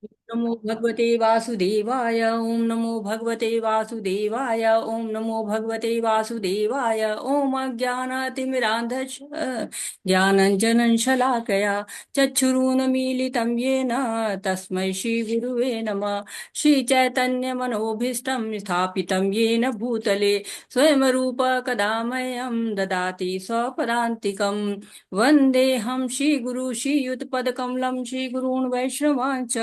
नमो भगवते वासुदेवाय ओम नमो भगवते वासुदेवाय ओम नमो भगवते वासुदेवाय ओम अज्ञानातिमिरान्धस्य ज्ञानञ्जनं शलाकया चक्षुरुन्मीलितं येन तस्मै श्रीगुरुवे नमः। श्रीचैतन्यमनोभीष्टं स्थापितं येन भूतले स्वयं रूप कदा मह्यं ददाति स्वपदान्तिकम्। वन्देऽहं श्रीगुरु श्रीयुतपदकमलं श्रीगुरून् वैष्णवांश्च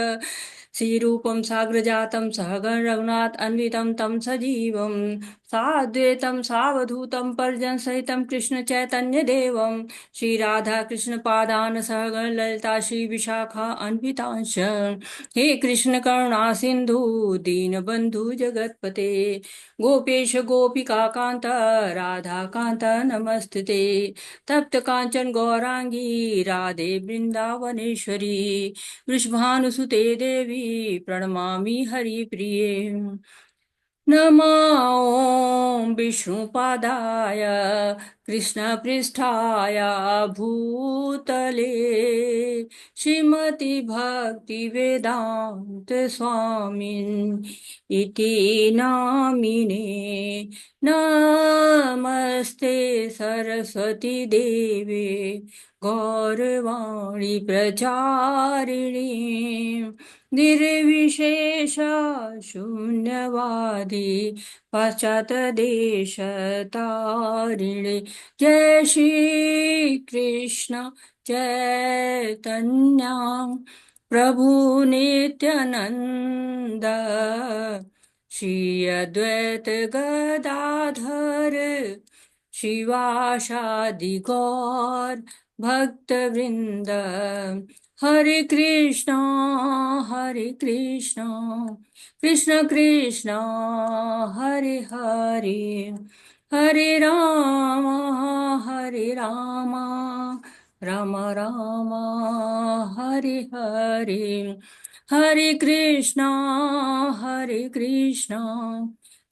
श्रीरूपं साग्रजातं सहगण रघुनाथ अन्वितं तं सजीवं साद्वैतं सावधूतं परिजनसहितं कृष्ण चैतन्य देवं श्रीराधा कृष्ण पादान सहगण ललिता श्री विशाखा अन्वितांश। हे कृष्ण करुणा सिंधु दीनबंधु जगतपते गोपेश गोपिका कांत राधा कांत नमस्ते। तप्त कांचन गौरांगी राधे वृंदावनेश्वरी वृषभानुसुते देवी प्रणमामि हरिप्रिये। नमो ॐ विष्णुपादाय कृष्णपृष्ठाय भूतले श्रीमति भक्तिवेदान्त स्वामिन् इति नामिने। नमस्ते सरस्वती देवे गौरवाणी प्रचारिणी निर्विशेष शून्यवादी पाश्चात्यदेशतारिणे। जय श्री कृष्ण चैतन्य प्रभु नित्यानंद श्री अद्वैत गदाधर शिवासादि गौर भक्तवृंद। हरे कृष्णा कृष्ण कृष्ण हरे हरे हरे राम राम राम हरे हरे। हरे कृष्णा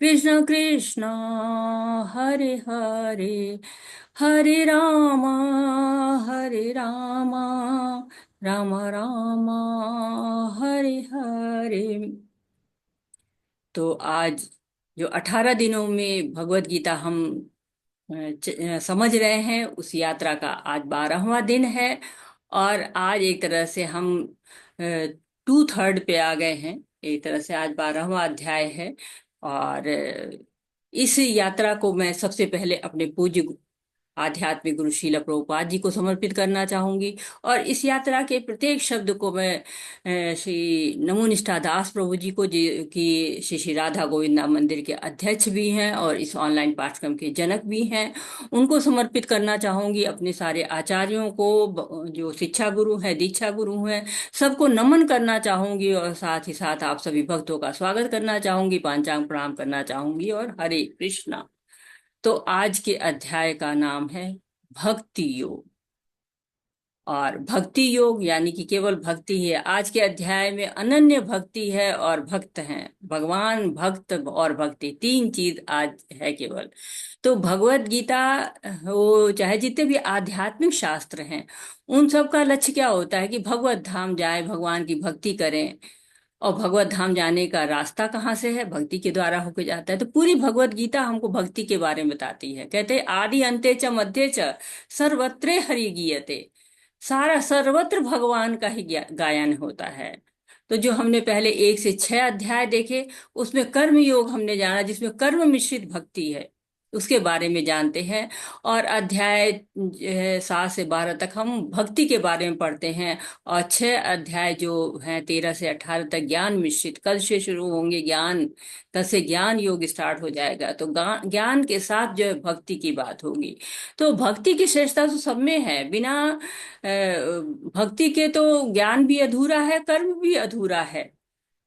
कृष्ण कृष्ण हरे हरे हरे राम राम राम हरे हरे। तो आज जो 18 दिनों में भगवत गीता हम समझ रहे हैं, उस यात्रा का आज 12वां दिन है। और आज एक तरह से हम 2/3 पे आ गए हैं। एक तरह से आज 12वां अध्याय है। और इस यात्रा को मैं सबसे पहले अपने पूज्य आध्यात्मिक गुरु श्रील प्रभुपाद जी को समर्पित करना चाहूंगी। और इस यात्रा के प्रत्येक शब्द को मैं श्री नमो निष्ठा दास प्रभु जी को, जी की श्री श्री राधा गोविंद नाम मंदिर के अध्यक्ष भी हैं और इस ऑनलाइन पाठ्यक्रम के जनक भी हैं, उनको समर्पित करना चाहूंगी। अपने सारे आचार्यों को, जो शिक्षा गुरु हैं, दीक्षा गुरु हैं, सबको नमन करना चाहूंगी। और साथ ही साथ आप सभी भक्तों का स्वागत करना चाहूंगी, पांचांग प्रणाम करना चाहूंगी और हरे कृष्णा। तो आज के अध्याय का नाम है भक्ति योग। और भक्ति योग यानी कि केवल भक्ति है। आज के अध्याय में अनन्य भक्ति है और भक्त हैं। भगवान, भक्त और भक्ति, तीन चीज आज है केवल। तो भगवत गीता हो चाहे जितने भी आध्यात्मिक शास्त्र हैं, उन सब का लक्ष्य क्या होता है कि भगवत धाम जाए, भगवान की भक्ति करें। और भगवत धाम जाने का रास्ता कहाँ से है? भक्ति के द्वारा होकर जाता है। तो पूरी भगवत गीता हमको भक्ति के बारे में बताती है। कहते हैं आदि अंते च मध्य च सर्वत्र हरि गीयते। सारा सर्वत्र भगवान का ही गायन होता है। तो जो हमने पहले 1 से 6 अध्याय देखे, उसमें कर्म योग हमने जाना, जिसमें कर्म मिश्रित भक्ति है, उसके बारे में जानते हैं। और अध्याय 7 से 12 तक हम भक्ति के बारे में पढ़ते हैं। और 6 अध्याय जो हैं 13 से 18 तक ज्ञान मिश्रित, कल से शुरू होंगे ज्ञान, कल से ज्ञान योग स्टार्ट हो जाएगा। तो ज्ञान के साथ जो है भक्ति की बात होगी। तो भक्ति की श्रेष्ठता तो सब में है। बिना भक्ति के तो ज्ञान भी अधूरा है, कर्म भी अधूरा है।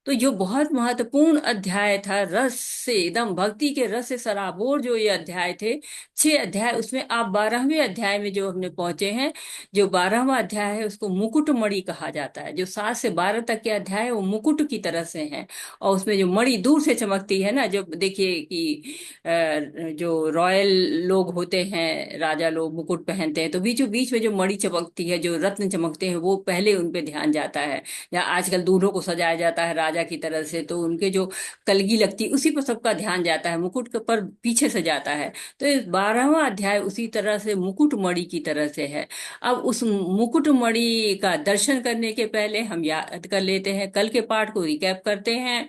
तो जो बहुत महत्वपूर्ण अध्याय था, रस से एकदम भक्ति के रस से सराबोर जो ये अध्याय थे, 6 अध्याय, उसमें आप 12वें अध्याय में जो हमने पहुंचे हैं, जो 12वां अध्याय है उसको मुकुट मणि कहा जाता है। जो 7 से 12 तक के अध्याय है वो मुकुट की तरह से हैं। और उसमें जो मणि दूर से चमकती है ना, जो देखिए कि जो रॉयल लोग होते हैं, राजा लोग मुकुट पहनते हैं, तो बीचों बीच में जो मणि चमकती है, जो रत्न चमकते हैं, वो पहले उन पे ध्यान जाता है। या आजकल दूल्हों को सजाया जाता है राजा की तरह से, तो उनके जो कलगी लगती उसी पर सबका ध्यान जाता है, मुकुट के पर पीछे से जाता है। तो इस 12वां अध्याय उसी तरह से मुकुट मणि की तरह से है। अब उस मुकुट मणि का दर्शन करने के पहले हम याद कर लेते हैं, कल के पाठ को रिकैप करते हैं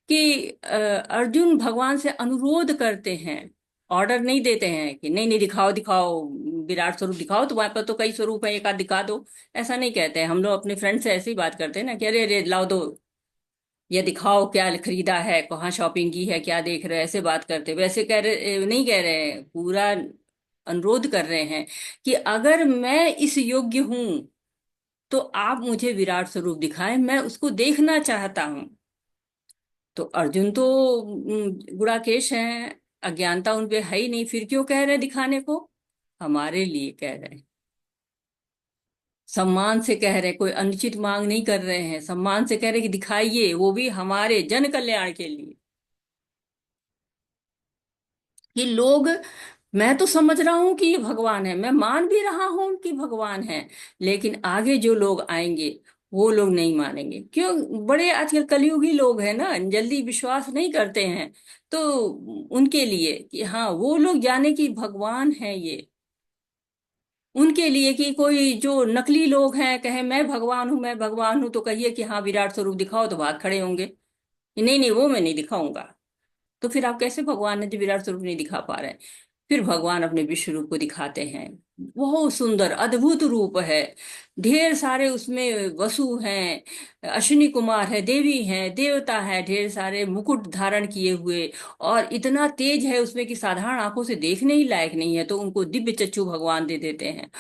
कि अर्जुन भगवान से अनुरोध करते हैं, ऑर्डर नहीं देते हैं कि नहीं नहीं दिखाओ दिखाओ, विराट स्वरूप दिखाओ, तुम्हारे पास तो कई स्वरूप है, एक आध दिखा दो। ऐसा नहीं कहते हैं। हम लोग अपने फ्रेंड से ऐसे ही बात करते हैं ना कि अरे अरे लाओ दो, ये दिखाओ क्या खरीदा है, कहाँ शॉपिंग की है, क्या देख रहे हो, ऐसे बात करते हैं। वैसे कह रहे नहीं कह रहे हैं, पूरा अनुरोध कर रहे हैं कि अगर मैं इस योग्य हूं तो आप मुझे विराट स्वरूप दिखाएं, मैं उसको देखना चाहता हूं। तो अर्जुन तो गुड़ाकेश हैं, अज्ञानता उन पे है ही नहीं, फिर क्यों कह रहे हैं दिखाने को? हमारे लिए कह रहे हैं, सम्मान से कह रहे हैं, कोई अनुचित मांग नहीं कर रहे हैं, सम्मान से कह रहे हैं कि दिखाइए, वो भी हमारे जन कल्याण के लिए। कि लोग, मैं तो समझ रहा हूं कि ये भगवान है, मैं मान भी रहा हूं कि भगवान है, लेकिन आगे जो लोग आएंगे वो लोग नहीं मानेंगे। क्यों? बड़े आजकल कलयुगी लोग हैं ना, जल्दी विश्वास नहीं करते हैं। तो उनके लिए कि हाँ वो लोग जाने कि भगवान है ये, उनके लिए कि कोई जो नकली लोग हैं कहे मैं भगवान हूं मैं भगवान हूं, तो कहिए कि हाँ विराट स्वरूप दिखाओ, तो भाग खड़े होंगे कि नहीं नहीं वो मैं नहीं दिखाऊंगा। तो फिर आप कैसे भगवान है जो विराट स्वरूप नहीं दिखा पा रहे हैं? फिर भगवान अपने विश्व रूप को दिखाते हैं। बहुत सुंदर अद्भुत रूप है, ढेर सारे उसमें वसु हैं, अश्विनी कुमार है, देवी हैं, देवता है, ढेर सारे मुकुट धारण किए हुए। और इतना तेज है उसमें कि साधारण आंखों से देखने ही लायक नहीं है, तो उनको दिव्य चक्षु भगवान दे देते हैं।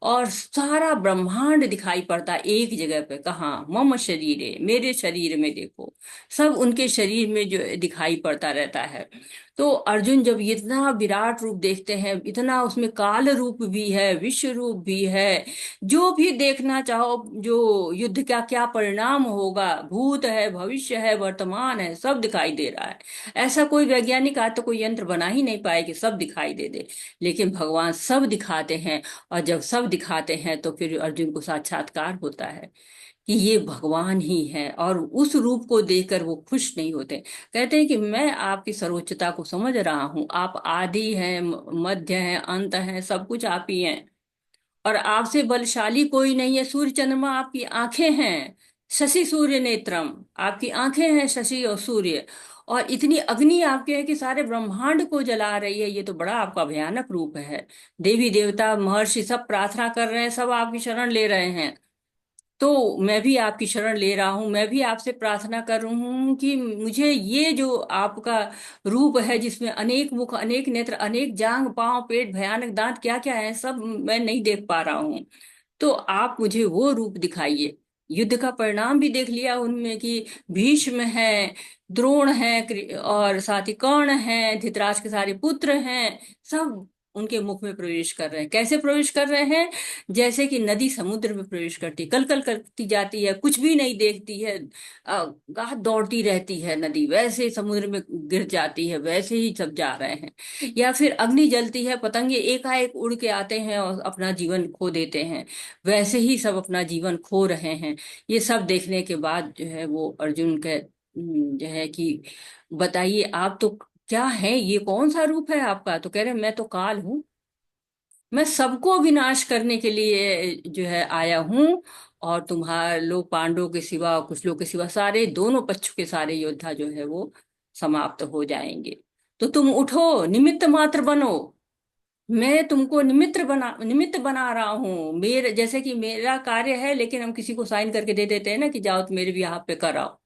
और सारा ब्रह्मांड दिखाई पड़ता है एक जगह पे, कहाँ? मम शरीरे, मेरे शरीर में देखो, सब उनके शरीर में जो दिखाई पड़ता रहता है। तो अर्जुन जब इतना विराट रूप देखते हैं, इतना उसमें काल रूप भी है, विश्व रूप भी है, जो भी देखना चाहो, जो युद्ध का क्या परिणाम होगा, भूत है, भविष्य है, वर्तमान है, सब दिखाई दे रहा है। ऐसा कोई वैज्ञानिक आज तो कोई यंत्र बना ही नहीं पाए कि सब दिखाई दे दे, लेकिन भगवान सब दिखाते हैं। और जब सब दिखाते हैं तो फिर अर्जुन को साक्षात्कार होता है कि ये भगवान ही है, और उस रूप को देखकर वो खुश नहीं होते। कहते हैं कि मैं आपकी सर्वोच्चता को समझ रहा हूं, आप आदि हैं, मध्य हैं, अंत हैं, सब कुछ आप ही हैं, और आपसे बलशाली कोई नहीं है। सूर्य चंद्रमा आपकी आंखें हैं, शशि सूर्य नेत्रम, आपकी आंखें हैं शशि और सूर्य, और इतनी अग्नि आपके है कि सारे ब्रह्मांड को जला रही है। ये तो बड़ा आपका भयानक रूप है। देवी देवता महर्षि सब प्रार्थना कर रहे हैं, सब आपकी शरण ले रहे हैं। तो मैं भी आपकी शरण ले रहा हूं, मैं भी आपसे प्रार्थना कर रहा हूं कि मुझे ये जो आपका रूप है, जिसमें अनेक मुख, अनेक नेत्र, अनेक जांग, पांव, पेट, भयानक दांत, क्या क्या है, सब मैं नहीं देख पा रहा हूं। तो आप मुझे वो रूप दिखाइए। युद्ध का परिणाम भी देख लिया उनमें कि भीष्म है, द्रोण है, और साथ ही कर्ण है, धृतराष्ट्र के सारे पुत्र हैं, सब उनके मुख में प्रवेश कर रहे हैं। कैसे प्रवेश कर रहे हैं? जैसे कि नदी समुद्र में प्रवेश करती, कल कल करती जाती है, कुछ भी नहीं देखती है, गाह दौड़ती रहती है नदी, वैसे समुद्र में गिर जाती है, वैसे ही सब जा रहे हैं। या फिर अग्नि जलती है, पतंगे एकाएक उड़ के आते हैं और अपना जीवन खो देते हैं, वैसे ही सब अपना जीवन खो रहे हैं। ये सब देखने के बाद जो है वो अर्जुन के जो है कि बताइए आप तो क्या है, ये कौन सा रूप है आपका? तो कह रहे मैं तो काल हूँ, मैं सबको विनाश करने के लिए जो है आया हूं। और तुम्हारे लोग पांडवों के सिवा, कुछ लोग के सिवा, सारे दोनों पक्ष के सारे योद्धा जो है वो समाप्त हो जाएंगे। तो तुम उठो, निमित्त मात्र बनो, मैं तुमको निमित्त बना रहा हूँ। मेरे जैसे कि मेरा कार्य है, लेकिन हम किसी को साइन करके दे देते हैं ना कि जाओ तुम मेरे भी यहाँ पे कराओ,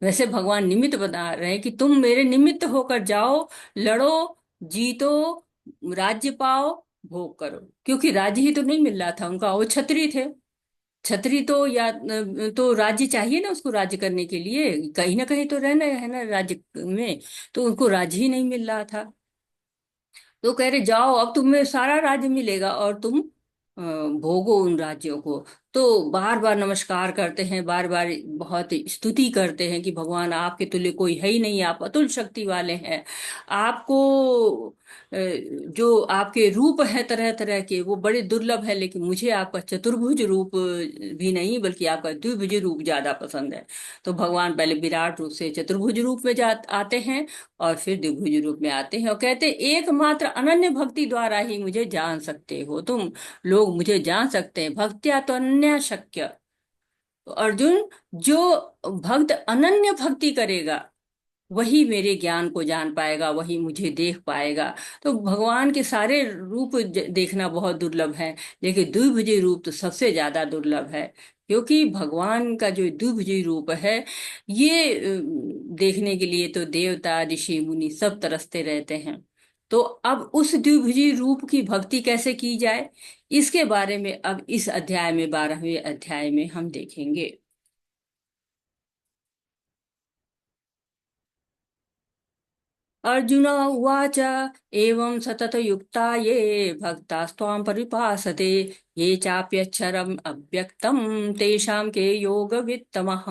वैसे भगवान निमित्त बना रहे हैं कि तुम मेरे निमित्त होकर जाओ, लड़ो, जीतो, राज्य पाओ, भोग करो। क्योंकि राज्य ही तो नहीं मिल रहा था उनका, वो छत्री थे, छतरी तो या तो राज्य चाहिए ना उसको, राज्य करने के लिए कहीं ना कहीं तो रहना है ना राज्य में। तो उनको राज्य ही नहीं मिल रहा था। तो कह रहे जाओ अब तुम्हें सारा राज्य मिलेगा और तुम भोगो उन राज्यों को। तो बार बार नमस्कार करते हैं, बार बार बहुत स्तुति करते हैं कि भगवान आपके तुल्य कोई है ही नहीं, आप अतुल शक्ति वाले हैं। आपको जो आपके रूप है तरह तरह के वो बड़े दुर्लभ है, लेकिन मुझे आपका चतुर्भुज रूप भी नहीं बल्कि आपका द्विभुज रूप ज्यादा पसंद है। तो भगवान पहले विराट रूप से चतुर्भुज रूप में जा आते हैं और फिर द्विभुज रूप में आते हैं और कहते हैं एकमात्र अनन्य भक्ति द्वारा ही मुझे जान सकते हो तुम लोग, मुझे जान सकते हैं भक्त्या तो अन्य शक्य। तो अर्जुन, जो भक्त अनन्य भक्ति करेगा वही मेरे ज्ञान को जान पाएगा, वही मुझे देख पाएगा। तो भगवान के सारे रूप देखना बहुत दुर्लभ है, लेकिन द्विभुजी रूप तो सबसे ज्यादा दुर्लभ है। क्योंकि भगवान का जो द्विभुजी रूप है ये देखने के लिए तो देवता ऋषि मुनि सब तरसते रहते हैं। तो अब उस द्विभुजी रूप की भक्ति कैसे की जाए, इसके बारे में अब इस अध्याय में 12वें अध्याय में हम देखेंगे। अर्जुन उवाच एवं सततयुक्ता ये भक्तास्त्वां परिपासते ये चाप्यक्षरम् अव्यक्तम तेषां के योगवित्तमः।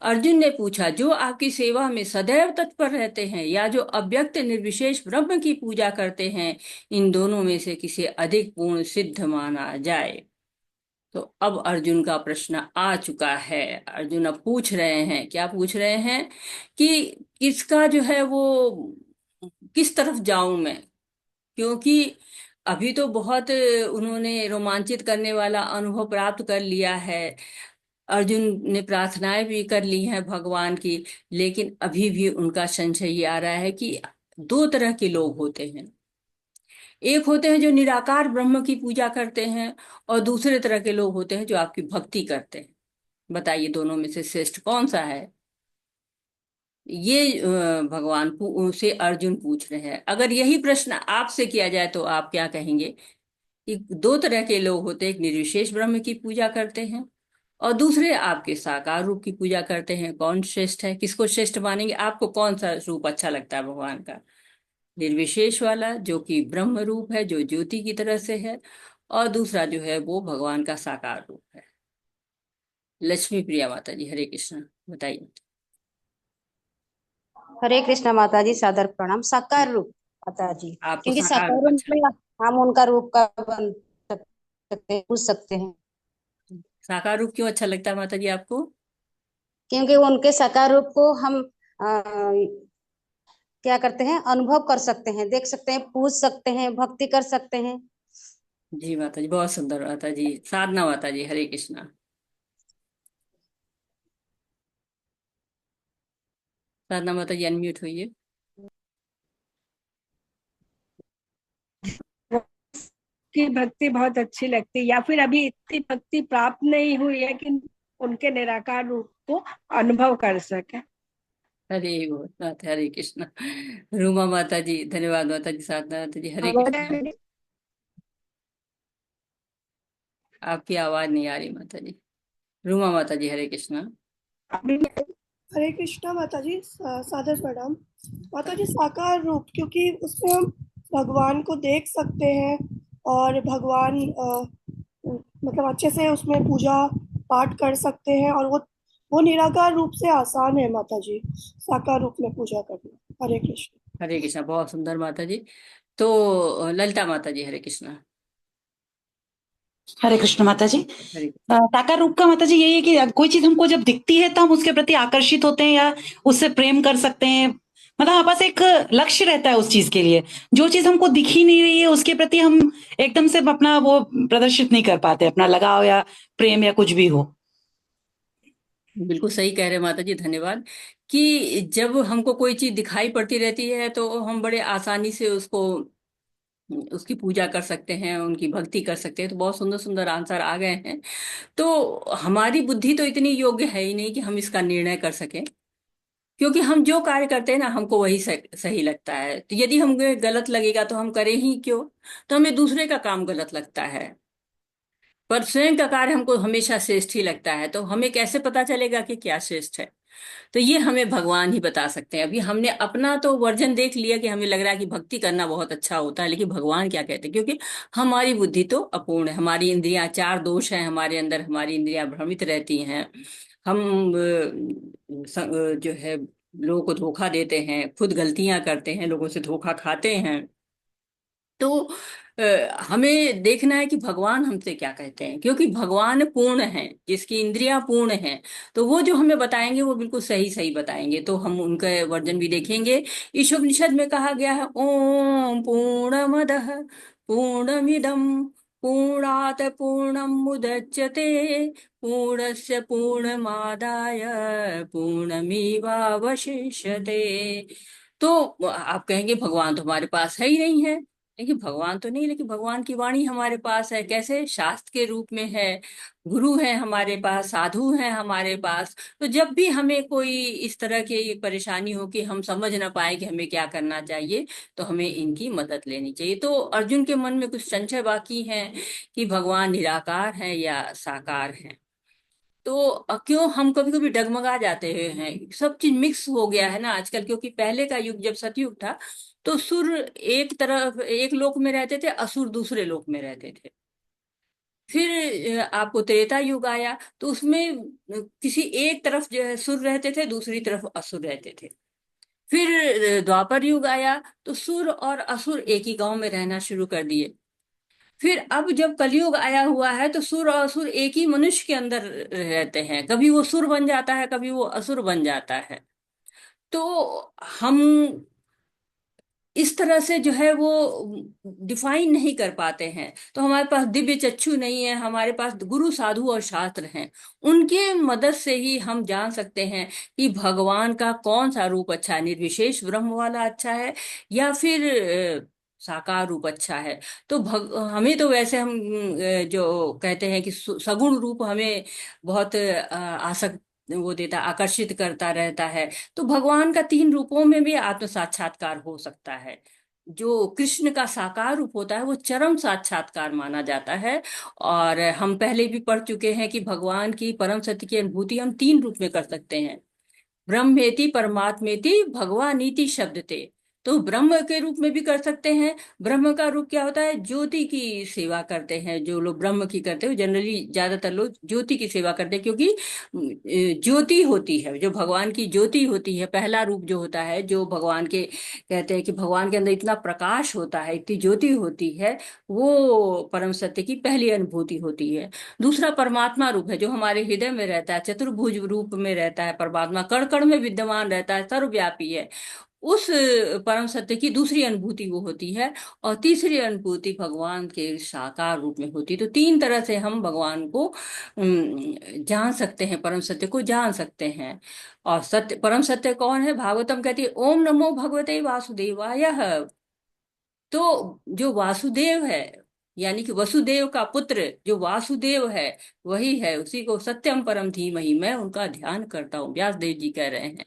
अर्जुन ने पूछा, जो आपकी सेवा में सदैव तत्पर रहते हैं या जो अव्यक्त निर्विशेष ब्रह्म की पूजा करते हैं, इन दोनों में से किसे अधिक पूर्ण सिद्ध माना जाए। तो अब अर्जुन का प्रश्न आ चुका है। अर्जुन अब पूछ रहे हैं, क्या पूछ रहे हैं कि किसका जो है वो किस तरफ जाऊं मैं। क्योंकि अभी तो बहुत उन्होंने रोमांचित करने वाला अनुभव प्राप्त कर लिया है। अर्जुन ने प्रार्थनाएं भी कर ली हैं भगवान की, लेकिन अभी भी उनका संशय ये आ रहा है कि दो तरह के लोग होते हैं। एक होते हैं जो निराकार ब्रह्म की पूजा करते हैं और दूसरे तरह के लोग होते हैं जो आपकी भक्ति करते हैं। बताइए दोनों में से श्रेष्ठ कौन सा है। ये भगवान से अर्जुन पूछ रहे हैं। अगर यही प्रश्न आपसे किया जाए तो आप क्या कहेंगे कि दो तरह के लोग होते हैं, एक निर्विशेष ब्रह्म की पूजा करते हैं और दूसरे आपके साकार रूप की पूजा करते हैं। कौन श्रेष्ठ है, किसको श्रेष्ठ मानेंगे, आपको कौन सा रूप अच्छा लगता है भगवान का। निर्विशेष वाला जो कि ब्रह्म रूप है, जो ज्योति की तरह से है, और दूसरा जो है वो भगवान का साकार रूप है। लक्ष्मी प्रिया माता जी, हरे कृष्ण, बताइए। हरे कृष्ण माता जी, सादर प्रणाम। साकार रूप माता जी, आपको क्योंकि साकार साकार रूप रूप अच्छा में लगता हम उनका रूप का बन सकते हैं, पूछ सकते हैं। है। साकार रूप क्यों अच्छा लगता है माता जी आपको। क्योंकि उनके साकार रूप को हम क्या करते हैं, अनुभव कर सकते हैं, देख सकते हैं, पूछ सकते हैं, भक्ति कर सकते हैं। जी माता जी, बहुत सुंदर माता जी। साधना माता जी, हरे कृष्णा। साधना माता जी अनम्यूट हुई है। की भक्ति बहुत अच्छी लगती है, या फिर अभी इतनी भक्ति प्राप्त नहीं हुई है कि उनके निराकार रूप को अनुभव कर सके। हरे गोनाथ, हरे कृष्णा। रूमा माता जी, धन्यवाद माता जी। साधना माता जी, हरे कृष्णा। हमारे आपकी आवाज नहीं आ रही माता जी। रूमा माता जी, हरे कृष्णा। अभी हरे कृष्णा माता जी, सादर प्रणाम। माता जी, साकार रूप, क्योंकि उसमें हम भगवान को देख सकते हैं और भगवान मतलब अच्छे से उसमें पूजा पाठ कर सकते हैं, और वो निराकार रूप से आसान है माता जी, साकार रूप में पूजा करना। हरे कृष्ण। हरे कृष्णा, बहुत सुंदर माता जी। तो ललिता माता जी, हरे कृष्णा। हरे कृष्ण माता जी। हरे। साकार रूप का माता जी यही है कि कोई चीज हमको जब दिखती है तो हम उसके प्रति आकर्षित होते हैं या उससे प्रेम कर सकते हैं। मतलब हमारे पास एक लक्ष्य रहता है उस चीज के लिए। जो चीज हमको दिख ही नहीं रही है उसके प्रति हम एकदम से अपना वो प्रदर्शित नहीं कर पाते, अपना लगाव या प्रेम या कुछ भी हो। बिल्कुल सही कह रहे हैं माता जी, धन्यवाद। कि जब हमको कोई चीज दिखाई पड़ती रहती है तो हम बड़े आसानी से उसको उसकी पूजा कर सकते हैं, उनकी भक्ति कर सकते हैं। तो बहुत सुंदर सुंदर आंसर आ गए हैं। तो हमारी बुद्धि तो इतनी योग्य है ही नहीं कि हम इसका निर्णय कर सकें। क्योंकि हम जो कार्य करते हैं ना हमको वही सही लगता है। तो यदि हमें गलत लगेगा तो हम करें ही क्यों। तो हमें दूसरे का काम गलत लगता है। पर स्वयं का कार्य हमको हमेशा श्रेष्ठ ही लगता है, तो हमें कैसे पता चलेगा कि क्या श्रेष्ठ है? तो ये हमें भगवान ही बता सकते हैं। अभी हमने अपना तो वर्जन देख लिया कि हमें लग रहा है कि भक्ति करना बहुत अच्छा होता है, लेकिन भगवान क्या कहते हैं? क्योंकि हमारी बुद्धि तो अपूर्ण है, हमारी इंद्रियां, चार दोष हैं हमारे अंदर, हमारी इंद्रियां भ्रमित रहती हैं। हम जो है लोगों को धोखा देते हैं, खुद गलतियां करते हैं, लोगों से धोखा खाते हैं। तो हमें देखना है कि भगवान हमसे क्या कहते हैं, क्योंकि भगवान पूर्ण है, जिसकी इंद्रियां पूर्ण हैं। तो वो जो हमें बताएंगे वो बिल्कुल सही सही बताएंगे, तो हम उनके वर्जन भी देखेंगे। ईशोपनिषद में कहा गया है, ओम पूर्णमदः पूर्णमिदं पूर्णात पूर्णम मुदच्यते पूर्णस्य पूर्णमादाय पूर्णमेवावशिष्यते। तो आप कहेंगे भगवान तो हमारे पास है ही नहीं है। देखिए भगवान तो नहीं, लेकिन भगवान की वाणी हमारे पास है। कैसे? शास्त्र के रूप में है, गुरु है हमारे पास, साधु है हमारे पास। तो जब भी हमें कोई इस तरह की परेशानी हो कि हम समझ ना पाए कि हमें क्या करना चाहिए, तो हमें इनकी मदद लेनी चाहिए। तो अर्जुन के मन में कुछ संशय बाकी है कि भगवान निराकार है या साकार है। तो क्यों हम कभी कभी डगमगा जाते हैं, सब चीज मिक्स हो गया है ना आजकल। क्योंकि पहले का युग जब सतयुग था, तो सुर एक तरफ एक लोक में रहते थे, असुर दूसरे लोक में रहते थे। फिर आपको त्रेता युग आया, तो उसमें किसी एक तरफ जो है सुर रहते थे, दूसरी तरफ असुर रहते थे। फिर द्वापर युग आया, तो सुर और असुर एक ही गांव में रहना शुरू कर दिए। फिर अब जब कलयुग आया हुआ है, तो सुर और असुर एक ही मनुष्य के अंदर रहते हैं। कभी वो सुर बन जाता है, कभी वो असुर बन जाता है। तो हम इस तरह से जो है वो डिफाइन नहीं कर पाते हैं। तो हमारे पास दिव्य चक्षु नहीं है, हमारे पास गुरु साधु और शास्त्र हैं। उनके मदद से ही हम जान सकते हैं कि भगवान का कौन सा रूप अच्छा है, निर्विशेष ब्रह्म वाला अच्छा है या फिर साकार रूप अच्छा है। तो हमें तो वैसे हम जो कहते हैं कि सगुण रूप हमें बहुत आसक्त वो देता, आकर्षित करता रहता है। तो भगवान का तीन रूपों में भी आत्म साक्षात्कार हो सकता है। जो कृष्ण का साकार रूप होता है वो चरम साक्षात्कार माना जाता है। और हम पहले भी पढ़ चुके हैं कि भगवान की परम सत्य की अनुभूति हम तीन रूप में कर सकते हैं। ब्रह्मेति परमात्मेति भगवानीति शब्दते। तो ब्रह्म के रूप में भी कर सकते हैं। ब्रह्म का रूप क्या होता है? ज्योति की सेवा करते हैं। जो लोग ब्रह्म की करते हैं, जनरली ज्यादातर लोग ज्योति की सेवा करते हैं, क्योंकि ज्योति होती है, जो भगवान की ज्योति होती है, पहला रूप जो होता है, जो भगवान के कहते हैं कि भगवान के अंदर इतना प्रकाश होता है, इतनी ज्योति होती है, वो परम सत्य की पहली अनुभूति होती है। दूसरा परमात्मा रूप है, जो हमारे हृदय में रहता है, चतुर्भुज रूप में रहता है। परमात्मा कण कण में विद्यमान रहता है, सर्वव्यापी है। उस परम सत्य की दूसरी अनुभूति वो होती है। और तीसरी अनुभूति भगवान के साकार रूप में होती है। तो तीन तरह से हम भगवान को जान सकते हैं, परम सत्य को जान सकते हैं। और सत्य, परम सत्य कौन है? भागवतम कहती है, ओम नमो भगवते वासुदेवाय। तो जो वासुदेव है, यानी कि वसुदेव का पुत्र जो वासुदेव है, वही है, उसी को सत्यम परम धीमहि मैं उनका ध्यान करता हूँ, व्यास देव जी कह रहे हैं।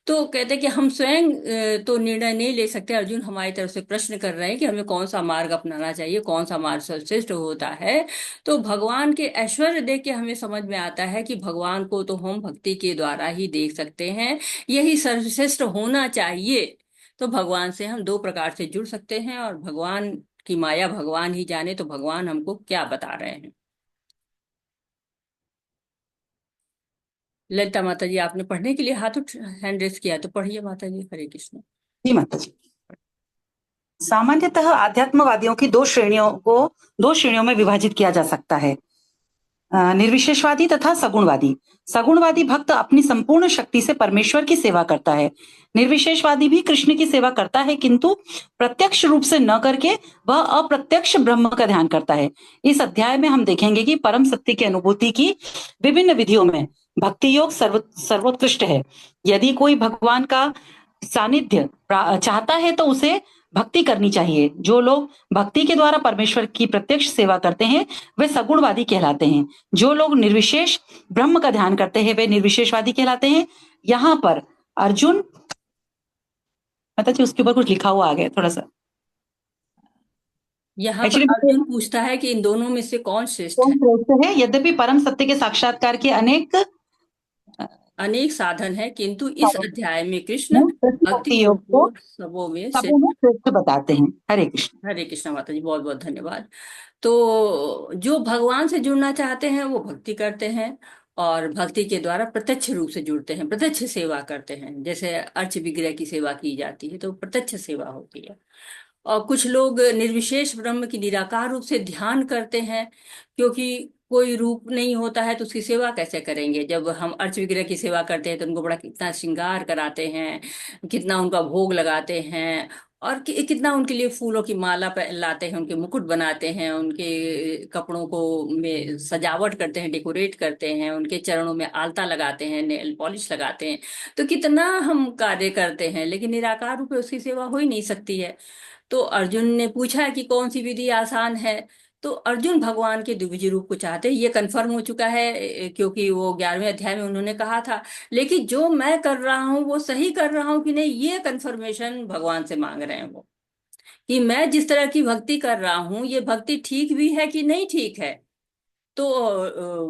तो कहते हैं कि हम स्वयं तो निर्णय नहीं ले सकते। अर्जुन हमारी तरफ से प्रश्न कर रहे हैं कि हमें कौन सा मार्ग अपनाना चाहिए, कौन सा मार्ग सर्वश्रेष्ठ होता है। तो भगवान के ऐश्वर्य देख के हमें समझ में आता है कि भगवान को तो हम भक्ति के द्वारा ही देख सकते हैं, यही सर्वश्रेष्ठ होना चाहिए। तो भगवान से हम दो प्रकार से जुड़ सकते हैं, और भगवान की माया भगवान ही जाने, तो भगवान हमको क्या बता रहे हैं। ललिता माता जी, आपने पढ़ने के लिए हाथ उठ हैंड रेस किया, तो पढ़िए माता जी। हरे कृष्ण। जी माता जी। सामान्यतः आध्यात्मवादियों की दो श्रेणियों में विभाजित किया जा सकता है, निर्विशेषवादी तथा सगुणवादी। सगुणवादी भक्त अपनी संपूर्ण शक्ति से परमेश्वर की सेवा करता है। निर्विशेषवादी भी कृष्ण की सेवा करता है, किंतु प्रत्यक्ष रूप से न करके वह अप्रत्यक्ष ब्रह्म का ध्यान करता है। इस अध्याय में हम देखेंगे कि परम सत्य की अनुभूति की विभिन्न विधियों में भक्ति योग सर्वोत्कृष्ट है। यदि कोई भगवान का सानिध्य चाहता है तो उसे भक्ति करनी चाहिए। जो लोग भक्ति के द्वारा परमेश्वर की प्रत्यक्ष सेवा करते हैं वे सगुणवादी कहलाते हैं। जो लोग निर्विशेष ब्रह्म का ध्यान करते हैं वे निर्विशेषवादी कहलाते हैं। यहाँ पर अर्जुन, मतलब जी उसके ऊपर कुछ लिखा हुआ आ गया थोड़ा सा, यहाँ पर एक्चुअली अर्जुन पूछता है कि इन दोनों में से कौन श्रेष्ठ कौन है। श्रेष्ठ है, यद्यपि परम सत्य के साक्षात्कार के अनेक अनेक साधन है, किंतु इस साधन अध्याय में कृष्ण हैं, कृष्ण भक्ति भक्ति योग योग को को सबों में सबों में श्रेष्ठ। श्रेष्ठ बताते हैं। हरे कृष्ण। हरे कृष्णा माता जी, बहुत बहुत धन्यवाद। तो जो भगवान से जुड़ना चाहते हैं वो भक्ति करते हैं, और भक्ति के द्वारा प्रत्यक्ष रूप से जुड़ते हैं, प्रत्यक्ष सेवा करते हैं। जैसे अर्च विग्रह की सेवा की जाती है तो प्रत्यक्ष सेवा होती है। और कुछ लोग निर्विशेष ब्रह्म की निराकार रूप से ध्यान करते हैं, क्योंकि कोई रूप नहीं होता है तो उसकी सेवा कैसे करेंगे। जब हम अर्च विग्रह की सेवा करते हैं तो उनको बड़ा कितना श्रृंगार कराते हैं, कितना उनका भोग लगाते हैं, और कितना उनके लिए फूलों की माला लाते हैं, उनके मुकुट बनाते हैं, उनके कपड़ों को में सजावट करते हैं, डेकोरेट करते हैं, उनके चरणों में आलता लगाते हैं, नेल पॉलिश लगाते हैं। तो कितना हम कार्य करते हैं, लेकिन निराकार रूप में उसकी सेवा हो ही नहीं सकती है। तो अर्जुन ने पूछा कि कौन सी विधि आसान है। तो अर्जुन भगवान के द्विज रूप को चाहते हैं, ये कंफर्म हो चुका है, क्योंकि वो 11वें अध्याय में उन्होंने कहा था। लेकिन जो मैं कर रहा हूँ वो सही कर रहा हूँ कि नहीं, ये कंफर्मेशन भगवान से मांग रहे हैं वो, कि मैं जिस तरह की भक्ति कर रहा हूँ ये भक्ति ठीक भी है कि नहीं ठीक है। तो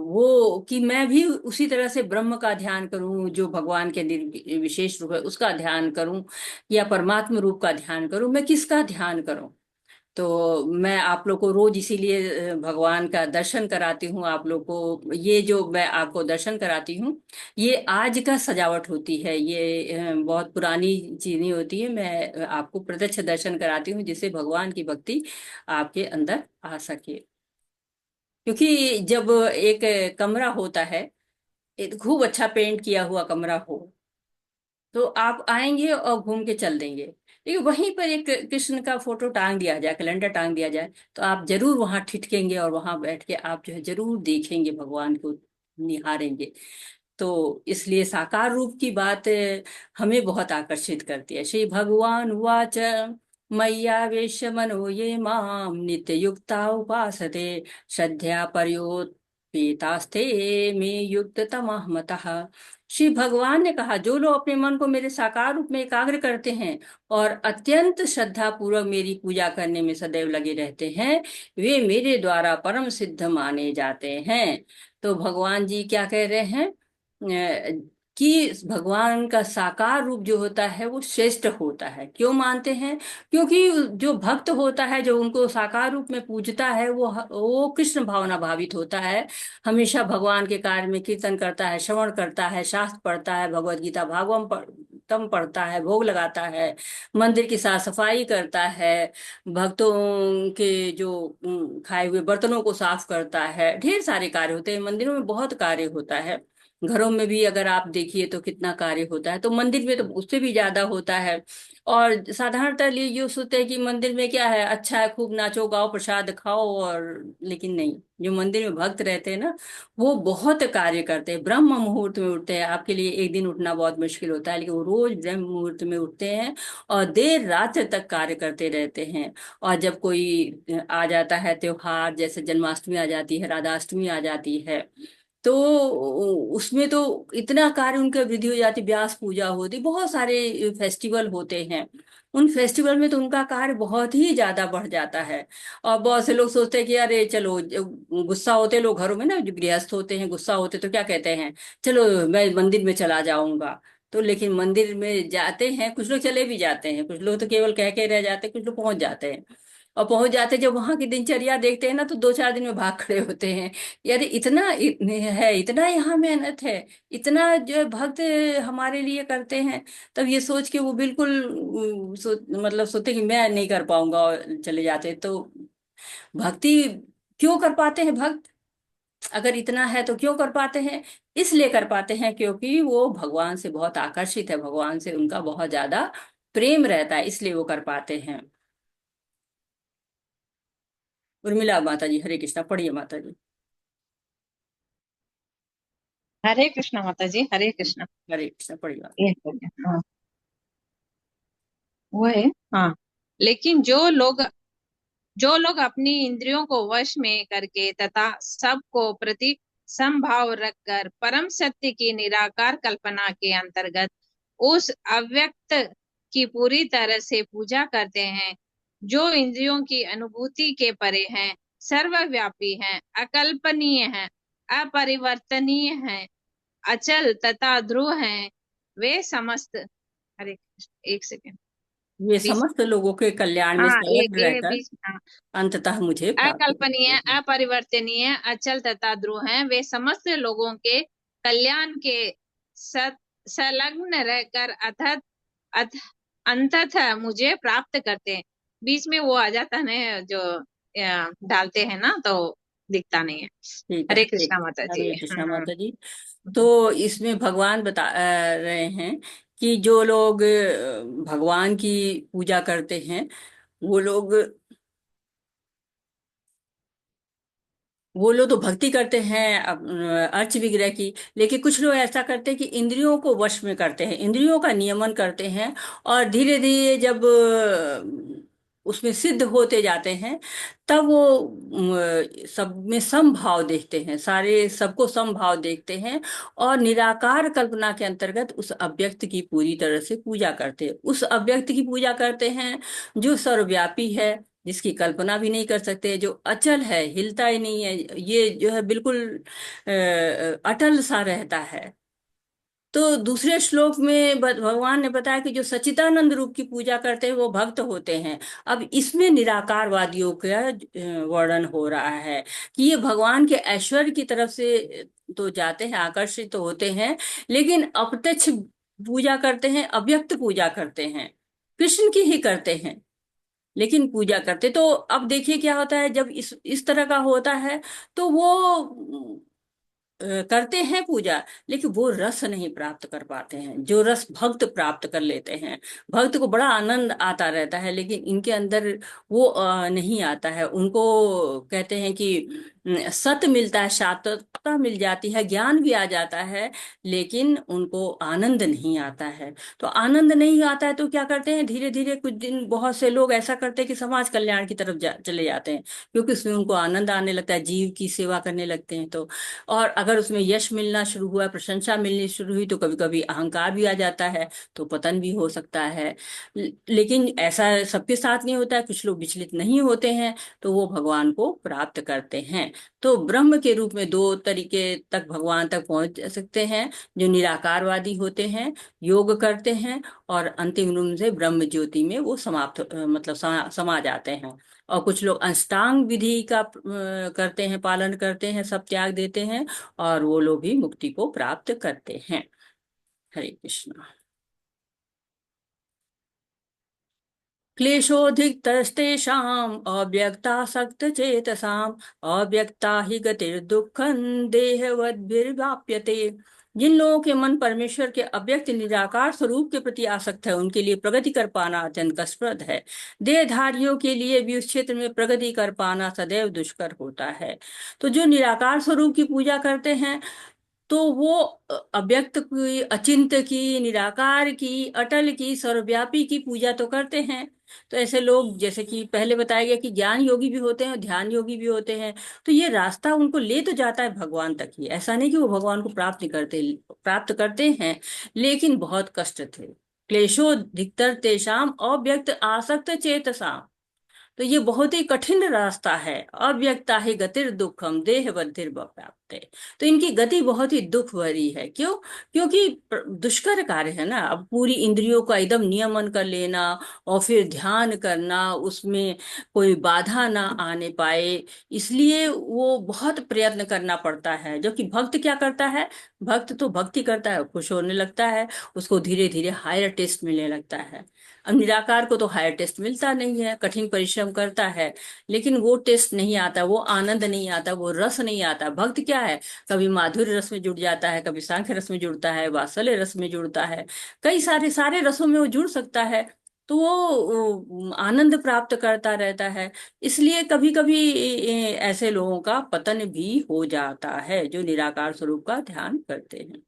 वो कि मैं भी उसी तरह से ब्रह्म का ध्यान करूं, जो भगवान के विशेष रूप है उसका ध्यान करूं, या परमात्म रूप का ध्यान करूं, मैं किसका ध्यान करूं। तो मैं आप लोग को रोज इसीलिए भगवान का दर्शन कराती हूँ। आप लोग को ये जो मैं आपको दर्शन कराती हूँ, ये आज का सजावट होती है, ये बहुत पुरानी चीज नहीं होती है। मैं आपको प्रत्यक्ष दर्शन कराती हूँ जिससे भगवान की भक्ति आपके अंदर आ सके। क्योंकि जब एक कमरा होता है, एक खूब अच्छा पेंट किया हुआ कमरा हो, तो आप आएंगे और घूम के चल देंगे। लेकिन वहीं पर एक कृष्ण का फोटो टांग दिया जाए, कैलेंडर टांग दिया जाए, तो आप जरूर वहां ठिठकेंगे और वहां बैठ के आप जो है जरूर देखेंगे, भगवान को निहारेंगे। तो इसलिए साकार रूप की बात हमें बहुत आकर्षित करती है। श्री भगवान वाच मय्यावेश्य मनो ये माम नित्य युक्ता उपासते श्रद्धया परयोपेतास्ते मे युक्त तमः मतः। श्री भगवान ने कहा, जो लोग अपने मन को मेरे साकार रूप में एकाग्र करते हैं और अत्यंत श्रद्धा पूर्वक मेरी पूजा करने में सदैव लगे रहते हैं, वे मेरे द्वारा परम सिद्ध माने जाते हैं। तो भगवान जी क्या कह रहे हैं, कि भगवान का साकार रूप जो होता है वो श्रेष्ठ होता है। क्यों मानते हैं? क्योंकि जो भक्त होता है, जो उनको साकार रूप में पूजता है, वो कृष्ण भावना भावित होता है। हमेशा भगवान के कार्य में कीर्तन करता है, श्रवण करता है, शास्त्र पढ़ता है, भगवत गीता भागवतम पढ़ता है, भोग लगाता है, मंदिर की साफ सफाई करता है, भक्तों के जो खाए हुए बर्तनों को साफ करता है। ढेर सारे कार्य होते हैं मंदिरों में, बहुत कार्य होता है। घरों में भी अगर आप देखिए तो कितना कार्य होता है, तो मंदिर में तो उससे भी ज्यादा होता है। और साधारणतः ये सोचते हैं कि मंदिर में क्या है, अच्छा है, खूब नाचो गाओ प्रसाद खाओ, और लेकिन नहीं, जो मंदिर में भक्त रहते हैं ना, वो बहुत कार्य करते हैं। ब्रह्म मुहूर्त में उठते हैं, आपके लिए एक दिन उठना बहुत मुश्किल होता है, लेकिन वो रोज ब्रह्म मुहूर्त में उठते हैं और देर रात तक कार्य करते रहते हैं। और जब कोई आ जाता है त्योहार, जैसे जन्माष्टमी आ जाती है, राधाष्टमी आ जाती है, तो उसमें तो इतना कार्य उनका वृद्धि हो जाती, व्यास पूजा होती, बहुत सारे फेस्टिवल होते हैं। उन फेस्टिवल में तो उनका कार्य बहुत ही ज्यादा बढ़ जाता है। और बहुत से लोग सोचते हैं कि अरे चलो, गुस्सा होते लोग घरों में ना, जो गृहस्थ होते हैं गुस्सा होते तो क्या कहते हैं, चलो मैं मंदिर में चला जाऊंगा। तो लेकिन मंदिर में जाते हैं, कुछ लोग चले भी जाते हैं, कुछ लोग तो केवल कह के रह जाते हैं, कुछ लोग पहुंच जाते हैं। और पहुंच जाते, जब वहां की दिनचर्या देखते हैं ना, तो 2-4 दिन में भाग खड़े होते हैं। यार है, इतना यहाँ मेहनत है, इतना जो है भक्त हमारे लिए करते हैं। तब ये सोच के वो बिल्कुल मतलब सोचते कि मैं नहीं कर पाऊंगा, और चले जाते। तो भक्ति क्यों कर पाते हैं भक्त? अगर इतना है तो क्यों कर पाते हैं? इसलिए कर पाते हैं क्योंकि वो भगवान से बहुत आकर्षित है, भगवान से उनका बहुत ज्यादा प्रेम रहता है, इसलिए वो कर पाते हैं। उर्मिला माता जी, हरे कृष्णा, पढ़िए माता जी। हरे कृष्णा माता जी, हरे कृष्णा। हरे कृष्णा, पढ़िए माता। एक सेकंड, हाँ वो है। हाँ, लेकिन जो लोग अपनी इंद्रियों को वश में करके तथा सबको प्रति समभाव रखकर परम सत्य की निराकार कल्पना के अंतर्गत उस अव्यक्त की पूरी तरह से पूजा करते हैं, जो इंद्रियों की अनुभूति के परे हैं, सर्वव्यापी हैं, अकल्पनीय हैं, अपरिवर्तनीय हैं, अचल तथा ध्रुव हैं, वे समस्त, अरे एक सेकेंड, वे बीच, समस्त लोगों के कल्याण में हाँ संलग्न ये रहकर बीच, हाँ, अंततः मुझे प्राप्त करते अकल्पनीय, हैं। अपरिवर्तनीय, अचल तथा ध्रुव हैं, वे समस्त लोगों के कल्याण के संलग्न रहकर अथ अंततः मुझे प्राप्त करते हैं। बीच में वो आ जाता है जो डालते हैं ना, तो दिखता नहीं है। ठीक है, हरे हरे कृष्णा माता जी। हरे कृष्णा हाँ। माता जी। तो इसमें भगवान बता रहे हैं कि जो लोग भगवान की पूजा करते हैं, वो लोग वो लोग तो भक्ति करते हैं अर्च विग्रह की, लेकिन कुछ लोग ऐसा करते हैं कि इंद्रियों को वश में करते हैं, इंद्रियों का नियमन करते हैं, और धीरे धीरे जब उसमें सिद्ध होते जाते हैं, तब वो सब में समभाव देखते हैं, सारे सबको समभाव देखते हैं, और निराकार कल्पना के अंतर्गत उस अव्यक्त की पूरी तरह से पूजा करते हैं, उस अव्यक्त की पूजा करते हैं जो सर्वव्यापी है, जिसकी कल्पना भी नहीं कर सकते, जो अचल है, हिलता ही नहीं है, ये जो है बिल्कुल अटल सा रहता है। तो दूसरे श्लोक में भगवान ने बताया कि जो सच्चिदानंद रूप की पूजा करते हैं वो भक्त होते हैं। अब इसमें निराकारवादियों का वर्णन हो रहा है कि ये भगवान के ऐश्वर्य की तरफ से तो जाते हैं, आकर्षित तो होते हैं, लेकिन अप्रत्यक्ष पूजा करते हैं, अव्यक्त पूजा करते हैं, कृष्ण की ही करते हैं, लेकिन पूजा करते। तो अब देखिए क्या होता है, जब इस तरह का होता है, तो वो करते हैं पूजा, लेकिन वो रस नहीं प्राप्त कर पाते हैं जो रस भक्त प्राप्त कर लेते हैं। भक्त को बड़ा आनंद आता रहता है, लेकिन इनके अंदर वो नहीं आता है। उनको कहते हैं कि सत मिलता है, शाश्वतता मिल जाती है, ज्ञान भी आ जाता है, लेकिन उनको आनंद नहीं आता है। तो आनंद नहीं आता है तो क्या करते हैं, धीरे धीरे कुछ दिन बहुत से लोग ऐसा करते हैं कि समाज कल्याण की तरफ चले जाते हैं, क्योंकि उसमें उनको आनंद आने लगता है, जीव की सेवा करने लगते हैं। तो और अगर उसमें यश मिलना शुरू हुआ, प्रशंसा मिलनी शुरू हुई, तो कभी कभी अहंकार भी आ जाता है, तो पतन भी हो सकता है। लेकिन ऐसा सबके साथ नहीं होता है, कुछ लोग विचलित नहीं होते हैं, तो वो भगवान को प्राप्त करते हैं। तो ब्रह्म के रूप में दो तरीके तक भगवान तक पहुंच सकते हैं, जो निराकारवादी होते हैं, योग करते हैं, और अंतिम रूप से ब्रह्म ज्योति में वो समाप्त मतलब समा जाते हैं। और कुछ लोग अष्टांग विधि का करते हैं, पालन करते हैं, सब त्याग देते हैं, और वो लोग भी मुक्ति को प्राप्त करते हैं। हरे कृष्ण। क्लेशोऽधिकतस्तेषाम् अव्यक्तासक्तचेतसाम् अव्यक्ता हि गतिर्दुःखं देहवद्भिर्वाप्यते। जिन लोगों के मन परमेश्वर के अव्यक्त निराकार स्वरूप के प्रति आसक्त है, उनके लिए प्रगति कर पाना अत्यंत कष्टप्रद है। देहधारियों के लिए भी उस क्षेत्र में प्रगति कर पाना सदैव दुष्कर होता है। तो जो निराकार स्वरूप की पूजा करते हैं, तो वो अव्यक्त की, अचिंत की, निराकार की, अटल की, सर्वव्यापी की पूजा तो करते हैं। तो ऐसे लोग, जैसे कि पहले बताया गया कि ज्ञान योगी भी होते हैं और ध्यान योगी भी होते हैं, तो ये रास्ता उनको ले तो जाता है भगवान तक ही, ऐसा नहीं कि वो भगवान को प्राप्त नहीं करते, प्राप्त करते हैं, लेकिन बहुत कष्ट थे। क्लेशोधिकतर तेषाम अव्यक्त आसक्त चेतसाम। तो ये बहुत ही कठिन रास्ता है। अव्यक्ता ही गतिर दुखम देह बधिर व्याप्त। तो इनकी गति बहुत ही दुख भरी है। क्यों? क्योंकि दुष्कर कार्य है ना। अब पूरी इंद्रियों का एकदम नियमन कर लेना, और फिर ध्यान करना, उसमें कोई बाधा ना आने पाए, इसलिए वो बहुत प्रयत्न करना पड़ता है। जो कि भक्त क्या करता है, भक्त तो भक्ति करता है, खुश होने लगता है, उसको धीरे धीरे हायर टेस्ट मिलने लगता है। अब निराकार को तो हायर टेस्ट मिलता नहीं है, कठिन परिश्रम करता है, लेकिन वो टेस्ट नहीं आता, वो आनंद नहीं आता, वो रस नहीं आता। भक्त क्या है, कभी माधुर्य रस में जुड़ जाता है, कभी सांख्य रस में जुड़ता है, वात्सल्य रस में जुड़ता है, कई सारे सारे रसों में वो जुड़ सकता है। तो वो आनंद प्राप्त करता रहता है। इसलिए कभी कभी ऐसे लोगों का पतन भी हो जाता है, जो निराकार स्वरूप का ध्यान करते हैं।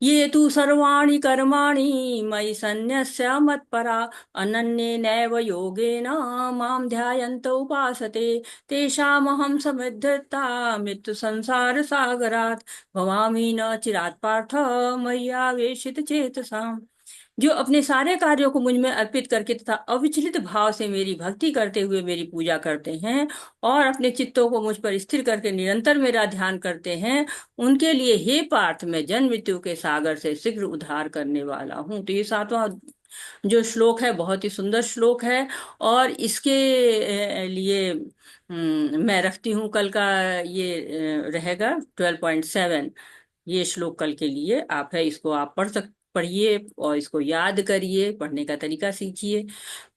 ये तु सर्वाणि कर्माणि मयि सन्न्यस्य मत्परा अनन्येनैव योगेन मां ध्यायन्त उपासते तेषामहं समिद्धता मृत्यु संसार सागरात् भवामि न चिरात् पार्थ मय्यावेशित चेतसाम्। जो अपने सारे कार्यों को मुझ में अर्पित करके तथा अविचलित भाव से मेरी भक्ति करते हुए मेरी पूजा करते हैं और अपने चित्तों को मुझ पर स्थिर करके निरंतर मेरा ध्यान करते हैं, उनके लिए हे पार्थ मैं जन्म मृत्यु के सागर से शीघ्र उद्धार करने वाला हूँ। तो ये सातवां जो श्लोक है बहुत ही सुंदर श्लोक है, और इसके लिए मैं रखती हूँ कल का ये रहेगा 12.7। ये श्लोक कल के लिए आप है, इसको आप पढ़िए और इसको याद करिए, पढ़ने का तरीका सीखिए।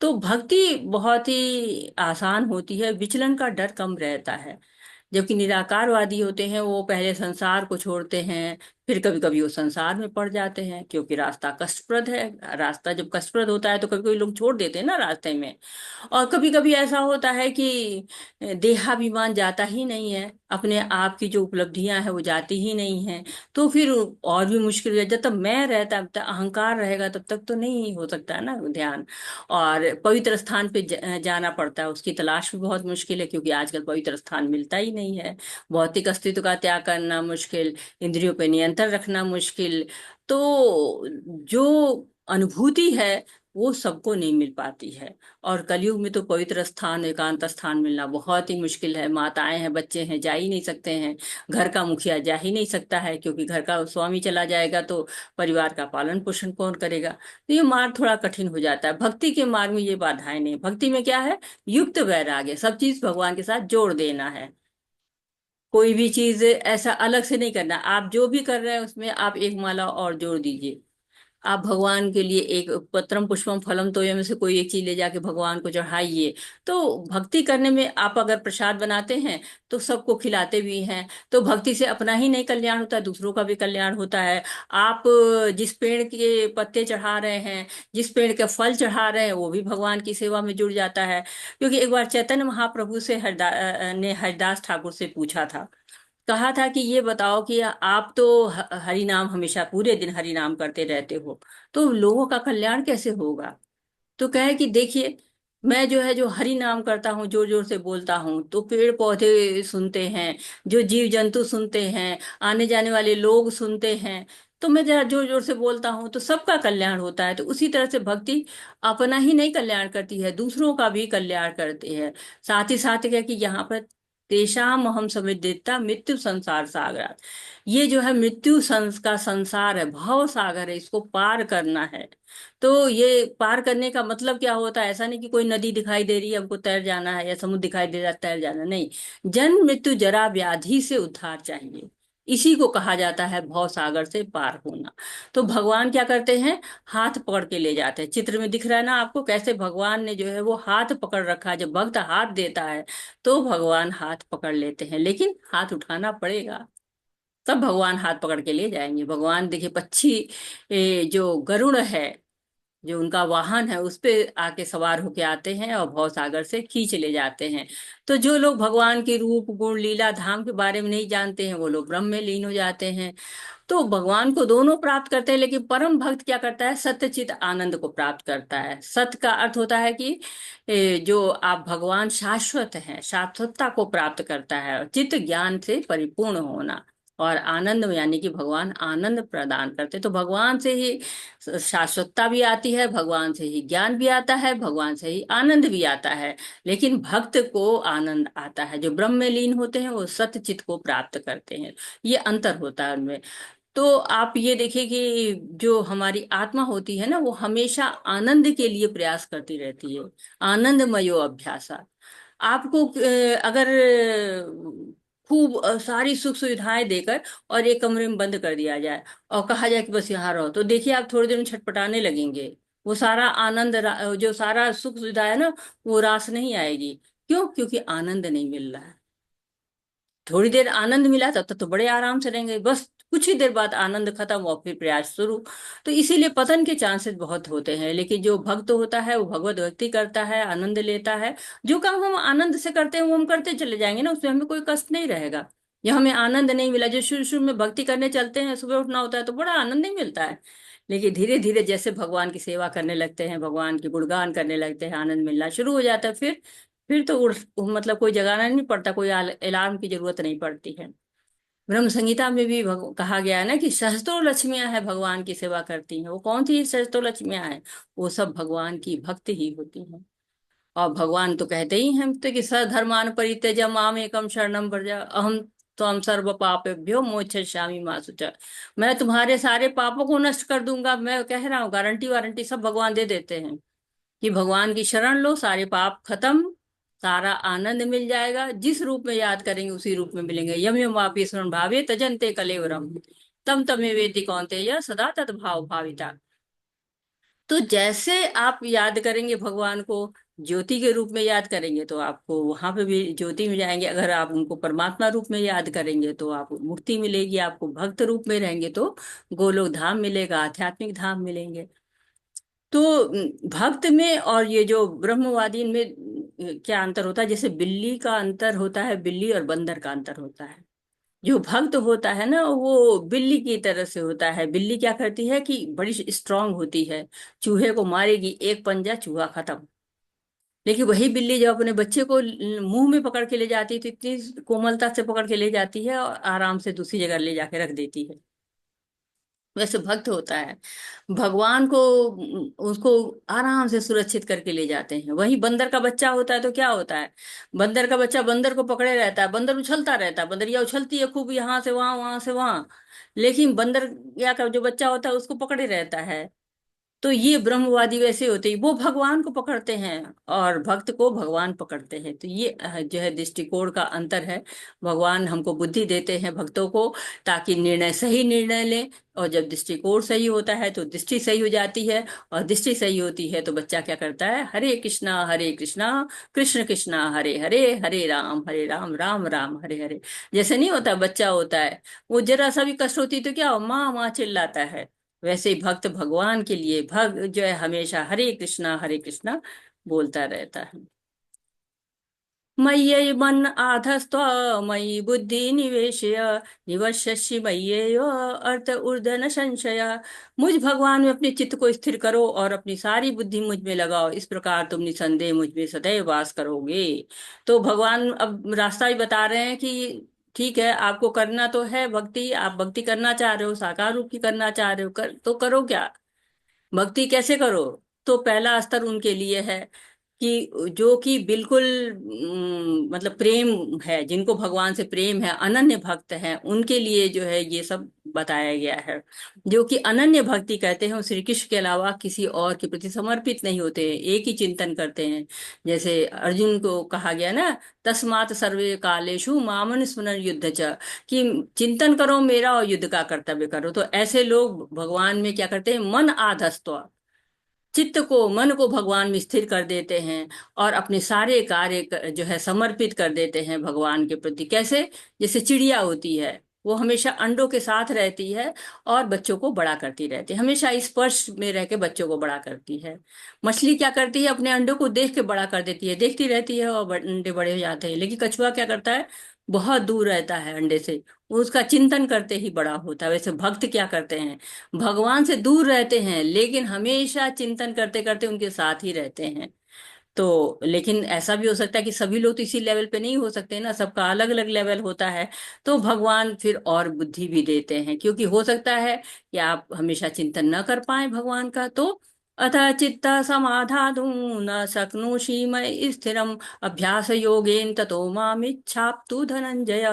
तो भक्ति बहुत ही आसान होती है, विचलन का डर कम रहता है। जबकि निराकारवादी होते हैं वो पहले संसार को छोड़ते हैं, फिर कभी कभी वो संसार में पड़ जाते हैं, क्योंकि रास्ता कष्टप्रद है। रास्ता जब कष्टप्रद होता है तो कभी कभी लोग छोड़ देते हैं ना रास्ते में। और कभी कभी ऐसा होता है कि देहाभिमान जाता ही नहीं है, अपने आप की जो उपलब्धियां हैं वो जाती ही नहीं है, तो फिर और भी मुश्किल है। जब तक मैं रहता तब तक अहंकार रहेगा, तब तक तो नहीं हो सकता है ना ध्यान। और पवित्र स्थान पे जाना पड़ता है, उसकी तलाश भी बहुत मुश्किल है, क्योंकि आजकल पवित्र स्थान मिलता ही नहीं है। भौतिक अस्तित्व का त्याग करना मुश्किल, इंद्रियों पे नियंत्रण रखना मुश्किल। तो जो अनुभूति है वो सबको नहीं मिल पाती है। और कलयुग में तो पवित्र स्थान, एकांत स्थान मिलना बहुत ही मुश्किल है। माताएं हैं, बच्चे हैं, जा ही नहीं सकते हैं। घर का मुखिया जा ही नहीं सकता है, क्योंकि घर का स्वामी चला जाएगा तो परिवार का पालन पोषण कौन करेगा। तो ये मार्ग थोड़ा कठिन हो जाता है। भक्ति के मार्ग में ये बाधाएं नहीं। भक्ति में क्या है, युक्त वैराग्य, सब चीज भगवान के साथ जोड़ देना है। कोई भी चीज ऐसा अलग से नहीं करना। आप जो भी कर रहे हैं उसमें आप एक माला और जोड़ दीजिए। आप भगवान के लिए एक पत्रम पुष्पम फलम तोयम में से कोई एक चीज ले जाके भगवान को चढ़ाइए। तो भक्ति करने में आप अगर प्रसाद बनाते हैं तो सबको खिलाते भी हैं, तो भक्ति से अपना ही नहीं कल्याण होता, दूसरों का भी कल्याण होता है। आप जिस पेड़ के पत्ते चढ़ा रहे हैं, जिस पेड़ के फल चढ़ा रहे हैं, वो भी भगवान की सेवा में जुड़ जाता है। क्योंकि एक बार चैतन्य महाप्रभु से ने हरिदास ठाकुर से पूछा था, कहा था कि ये बताओ कि आप तो हरि नाम हमेशा पूरे दिन हरि नाम करते रहते हो, तो लोगों का कल्याण कैसे होगा। तो कहे कि देखिए, मैं जो है जो हरि नाम करता हूँ, जोर जोर से बोलता हूँ, तो पेड़ पौधे सुनते हैं, जो जीव जंतु सुनते हैं, आने जाने वाले लोग सुनते हैं। तो मैं जरा जोर जोर से बोलता हूँ तो सबका कल्याण होता है। तो उसी तरह से भक्ति अपना ही नहीं कल्याण करती है, दूसरों का भी कल्याण करती है। साथ ही साथ क्या कि यहाँ पर तेषाम हम समिद्धता मृत्यु संसार सागर, ये जो है मृत्यु का संसार है, भव सागर है, इसको पार करना है। तो ये पार करने का मतलब क्या होता है, ऐसा नहीं कि कोई नदी दिखाई दे रही है हमको तैर जाना है, या समुद्र दिखाई दे रहा है तैर जाना, नहीं। जन्म मृत्यु जरा व्याधि से उद्धार चाहिए, इसी को कहा जाता है भव सागर से पार होना। तो भगवान क्या करते हैं, हाथ पकड़ के ले जाते हैं। चित्र में दिख रहा है ना आपको, कैसे भगवान ने जो है वो हाथ पकड़ रखा है। जब भक्त हाथ देता है तो भगवान हाथ पकड़ लेते हैं, लेकिन हाथ उठाना पड़ेगा, तब भगवान हाथ पकड़ के ले जाएंगे। भगवान देखिए पक्षी, जो गरुड़ है, जो उनका वाहन है, उस पे आके सवार होके आते हैं और भव सागर से खींच ले जाते हैं। तो जो लोग भगवान के रूप गुण लीला धाम के बारे में नहीं जानते हैं, वो लोग ब्रह्म में लीन हो जाते हैं। तो भगवान को दोनों प्राप्त करते हैं, लेकिन परम भक्त क्या करता है, सत्य चित आनंद को प्राप्त करता है। सत्य का अर्थ होता है कि जो आप भगवान शाश्वत हैं, शाश्वतता को प्राप्त करता है, और चित्त ज्ञान से परिपूर्ण होना, और आनंद यानी कि भगवान आनंद प्रदान करते। तो भगवान से ही शाश्वतता भी आती है, भगवान से ही ज्ञान भी आता है, भगवान से ही आनंद भी आता है। लेकिन भक्त को आनंद आता है, जो ब्रह्म में लीन होते हैं वो सत्य चित्त को प्राप्त करते हैं। ये अंतर होता है उनमें। तो आप ये देखिए कि जो हमारी आत्मा होती है ना, वो हमेशा आनंद के लिए प्रयास करती रहती है। आनंदमयो अभ्यासा। आपको अगर खूब सारी सुख सुविधाएं देकर और एक कमरे में बंद कर दिया जाए और कहा जाए कि बस यहाँ रहो, तो देखिए आप थोड़ी देर में छटपटाने लगेंगे। वो सारा आनंद जो सारा सुख सुविधा है ना, वो रास नहीं आएगी। क्यों? क्योंकि आनंद नहीं मिल रहा है। थोड़ी देर आनंद मिला तब तक तो बड़े आराम से रहेंगे, बस कुछ ही देर बाद आनंद खत्म और फिर प्रयास शुरू। तो इसीलिए पतन के चांसेस बहुत होते हैं। लेकिन जो भक्त होता है वो भगवत भक्ति करता है, आनंद लेता है। जो काम हम आनंद से करते हैं वो हम करते चले जाएंगे ना, उसमें हमें कोई कष्ट नहीं रहेगा। या हमें आनंद नहीं मिला, जो शुरू शुरू में भक्ति करने चलते हैं, सुबह उठना होता है तो बड़ा आनंद नहीं मिलता है। लेकिन धीरे धीरे जैसे भगवान की सेवा करने लगते हैं, भगवान के गुणगान करने लगते हैं, आनंद मिलना शुरू हो जाता है। फिर तो मतलब कोई जगाना नहीं पड़ता, कोई अलार्म की जरूरत नहीं पड़ती है। ब्रह्म संहिता में भी कहा गया है ना कि सहस्त्रों लक्ष्मियां हैं भगवान की सेवा करती हैं। वो कौन सी सहस्त्रों लक्ष्मियां हैं? वो सब भगवान की भक्त ही होती हैं। और भगवान तो कहते ही हैं तो कि सधर्मान परित्यज माम एकम शरणम व्रज अहम त्वं सर्व पापेभ्यो मोक्षयिष्यामि मा शुचः। मैं तुम्हारे सारे पापों को नष्ट कर दूंगा। मैं कह रहा हूँ, गारंटी वारंटी सब भगवान दे देते हैं कि भगवान की शरण लो, सारे पाप खत्म, सारा आनंद मिल जाएगा। जिस रूप में याद करेंगे उसी रूप में मिलेंगे। यम यम वापी स्मरण भावे तजन्ते कलेवरम तम तमे वेति कौन्तेय सदा तद भाव भाविता। तो जैसे आप याद करेंगे भगवान को, ज्योति के रूप में याद करेंगे तो आपको वहां पे भी ज्योति में जाएंगे। अगर आप उनको परमात्मा रूप में याद करेंगे तो आपको मुक्ति मिलेगी। आपको भक्त रूप में रहेंगे तो गोलोक धाम मिलेगा, आध्यात्मिक धाम मिलेंगे। तो भक्त में और ये जो ब्रह्मवादी में क्या अंतर होता है? जैसे बिल्ली का अंतर होता है, बिल्ली और बंदर का अंतर होता है। जो भक्त होता है ना, वो बिल्ली की तरह से होता है। बिल्ली क्या करती है कि बड़ी स्ट्रांग होती है, चूहे को मारेगी, एक पंजा चूहा खत्म। लेकिन वही बिल्ली जब अपने बच्चे को मुंह में पकड़ के ले जाती है तो इतनी कोमलता से पकड़ के ले जाती है और आराम से दूसरी जगह ले जाके रख देती है। वैसे भक्त होता है, भगवान को उसको आराम से सुरक्षित करके ले जाते हैं। वही बंदर का बच्चा होता है तो क्या होता है? बंदर का बच्चा बंदर को पकड़े रहता है, बंदर उछलता रहता है, बंदरिया उछलती है खूब, यहाँ से वहां, वहां से वहां। लेकिन बंदर या का जो बच्चा होता है उसको पकड़े रहता है। तो ये ब्रह्मवादी वैसे होते हैं, वो भगवान को पकड़ते हैं और भक्त को भगवान पकड़ते हैं। तो ये जो है दृष्टिकोण का अंतर है। भगवान हमको बुद्धि देते हैं भक्तों को, ताकि निर्णय सही निर्णय लें। और जब दृष्टिकोण सही होता है तो दृष्टि सही हो जाती है, और दृष्टि सही होती है तो बच्चा क्या करता है? हरे कृष्णा कृष्ण कृष्णा हरे हरे, हरे राम राम राम हरे हरे। जैसे नहीं होता, बच्चा होता है वो जरा सा भी कष्ट होती तो क्या हो, माँ माँ चिल्लाता है। वैसे ही भक्त भगवान के लिए जो है हमेशा हरे कृष्णा बोलता रहता है। मय्यैव मन आधस्त्व मयि बुद्धि निवेशय निवर्षसि मय्येव अर्थ ऊर्ध्व संशय। मुझ भगवान में अपने चित्त को स्थिर करो और अपनी सारी बुद्धि मुझ में लगाओ, इस प्रकार तुम निसंदेह मुझ में सदैव वास करोगे। तो भगवान अब रास्ता ही बता रहे हैं कि ठीक है, आपको करना तो है भक्ति, आप भक्ति करना चाह रहे हो, साकार रूप की करना चाह रहे हो, तो करो क्या? भक्ति कैसे करो? तो पहला स्तर उनके लिए है कि जो कि बिल्कुल मतलब प्रेम है, जिनको भगवान से प्रेम है, अनन्य भक्त हैं, उनके लिए जो है ये सब बताया गया है। जो कि अनन्य भक्ति कहते हैं, वो श्री कृष्ण के अलावा किसी और के प्रति समर्पित नहीं होते हैं, एक ही चिंतन करते हैं। जैसे अर्जुन को कहा गया ना, तस्मात् सर्वे कालेषु मामन स्मरण युद्ध च, कि चिंतन करो मेरा और युद्ध का कर्तव्य करो। तो ऐसे लोग भगवान में क्या करते हैं? मन आधस्त्व, चित्त को, मन को भगवान में स्थिर कर देते हैं और अपने सारे कार्य जो है समर्पित कर देते हैं भगवान के प्रति। कैसे? जैसे चिड़िया होती है, वो हमेशा अंडों के साथ रहती है और बच्चों को बड़ा करती रहती है, हमेशा स्पर्श में रह के बच्चों को बड़ा करती है। मछली क्या करती है? अपने अंडों को देख के बड़ा कर देती है, देखती रहती है और अंडे बड़े हो जाते हैं। लेकिन कछुआ क्या करता है? बहुत दूर रहता है अंडे से, वो उसका चिंतन करते ही बड़ा होता है। वैसे भक्त क्या करते हैं? भगवान से दूर रहते हैं लेकिन हमेशा चिंतन करते करते उनके साथ ही रहते हैं। तो लेकिन ऐसा भी हो सकता है कि सभी लोग तो इसी लेवल पे नहीं हो सकते ना, सबका अलग अलग लेवल होता है। तो भगवान फिर और बुद्धि भी देते हैं, क्योंकि हो सकता है कि आप हमेशा चिंतन न कर पाए भगवान का। तो अतः चित्त समाधातुं न शक्नोषि मयि स्थिरम अभ्यास योगेन ततो मामिच्छाप्तु धनंजय।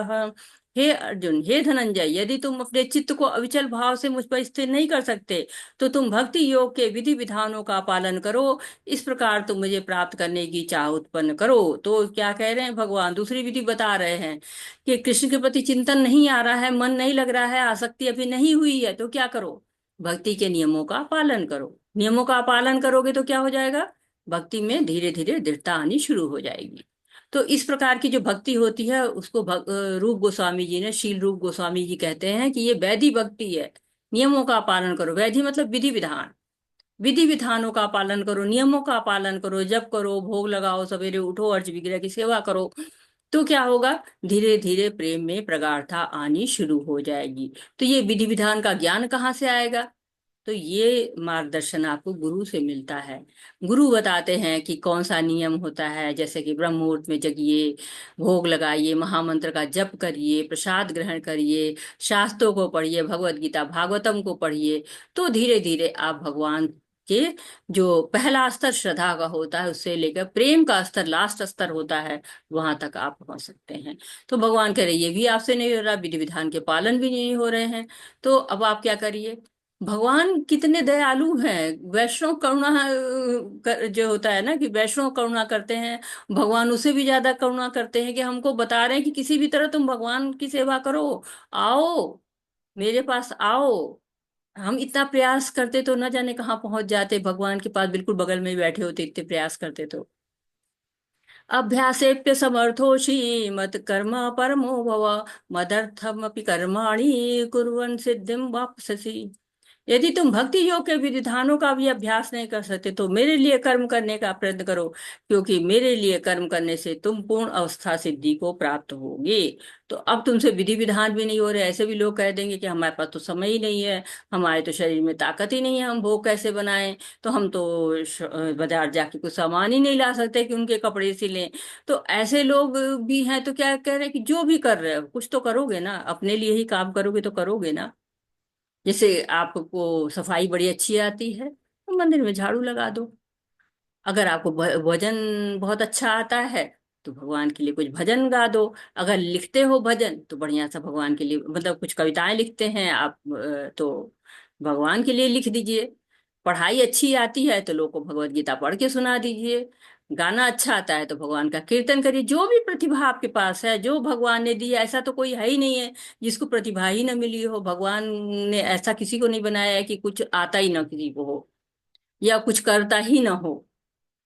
हे अर्जुन, हे धनंजय, यदि तुम अपने चित्त को अविचल भाव से मुझ पर स्थिर नहीं कर सकते तो तुम भक्ति योग के विधि विधानों का पालन करो, इस प्रकार तुम मुझे प्राप्त करने की चाह उत्पन्न करो। तो क्या कह रहे हैं भगवान? दूसरी विधि बता रहे हैं कि कृष्ण के प्रति चिंतन नहीं आ रहा है, मन नहीं लग रहा है, आसक्ति अभी नहीं हुई है, तो क्या करो? भक्ति के नियमों का पालन करो। नियमों का पालन करोगे तो क्या हो जाएगा? भक्ति में धीरे धीरे दृढ़ता आनी शुरू हो जाएगी। तो इस प्रकार की जो भक्ति होती है उसको रूप गोस्वामी जी ने, शील रूप गोस्वामी जी कहते हैं कि ये वैधि भक्ति है। नियमों का पालन करो, वैधि मतलब विधि विधान, विधि विधानों का पालन करो, नियमों का पालन करो, जप करो, भोग लगाओ, सवेरे उठो, अर्च विग्रह की सेवा करो। तो क्या होगा? धीरे धीरे प्रेम में प्रगाढ़ता आनी शुरू हो जाएगी। तो ये विधि विधान का ज्ञान कहाँ से आएगा? तो ये मार्गदर्शन आपको गुरु से मिलता है। गुरु बताते हैं कि कौन सा नियम होता है, जैसे कि ब्रह्म मुहूर्त में जगिए, भोग लगाइए, महामंत्र का जप करिए, प्रसाद ग्रहण करिए, शास्त्रों को पढ़िए, भगवत गीता भागवतम को पढ़िए। तो धीरे धीरे आप भगवान के जो पहला स्तर श्रद्धा का होता है उससे लेकर प्रेम का स्तर लास्ट स्तर होता है, वहां तक आप पहुंच सकते हैं। तो भगवान कह रहे ये भी आपसे नहीं हो रहा, विधि विधान के पालन भी नहीं हो रहे हैं, तो अब आप क्या करिए। भगवान कितने दयालु हैं, वैष्णव करुणा जो होता है ना कि वैष्णव करुणा करते हैं, भगवान उसे भी ज्यादा करुणा करते हैं कि हमको बता रहे हैं कि किसी भी तरह तुम भगवान की सेवा करो, आओ मेरे पास आओ। हम इतना प्रयास करते तो न जाने कहाँ पहुंच जाते, भगवान के पास बिल्कुल बगल में ही बैठे होते, इतने प्रयास करते तो। अभ्यासेप्य समर्थोषि मत कर्म परमो भव, मदर्थमपि कर्माणि कुर्वन् सिद्धिं वाप्स्यसि। यदि तुम भक्ति योग के विधानों का भी अभ्यास नहीं कर सकते तो मेरे लिए कर्म करने का प्रयत्न करो, क्योंकि मेरे लिए कर्म करने से तुम पूर्ण अवस्था सिद्धि को प्राप्त होगे। तो अब तुमसे विधि विधान भी नहीं हो रहे, ऐसे भी लोग कह देंगे कि हमारे पास तो समय ही नहीं है, हमारे तो शरीर में ताकत ही नहीं है, हम भोग कैसे बनाएं, तो हम तो बाजार जाके कुछ सामान ही नहीं ला सकते कि उनके कपड़े सिलें। तो ऐसे लोग भी हैं, तो क्या कह रहे हैं कि जो भी कर रहे हो कुछ तो करोगे ना, अपने लिए ही काम करोगे तो करोगे ना। जैसे आपको सफाई बड़ी अच्छी आती है तो मंदिर में झाड़ू लगा दो। अगर आपको भजन बहुत अच्छा आता है तो भगवान के लिए कुछ भजन गा दो। अगर लिखते हो भजन तो बढ़िया सा भगवान के लिए, मतलब कुछ कविताएं लिखते हैं आप, तो भगवान के लिए लिख दीजिए। पढ़ाई अच्छी आती है तो लोग को भगवत गीता पढ़ के सुना दीजिए। गाना अच्छा आता है तो भगवान का कीर्तन करिए। जो भी प्रतिभा आपके पास है, जो भगवान ने दी है, ऐसा तो कोई है ही नहीं है जिसको प्रतिभा ही न मिली हो। भगवान ने ऐसा किसी को नहीं बनाया है कि कुछ आता ही ना किसी को हो या कुछ करता ही ना हो।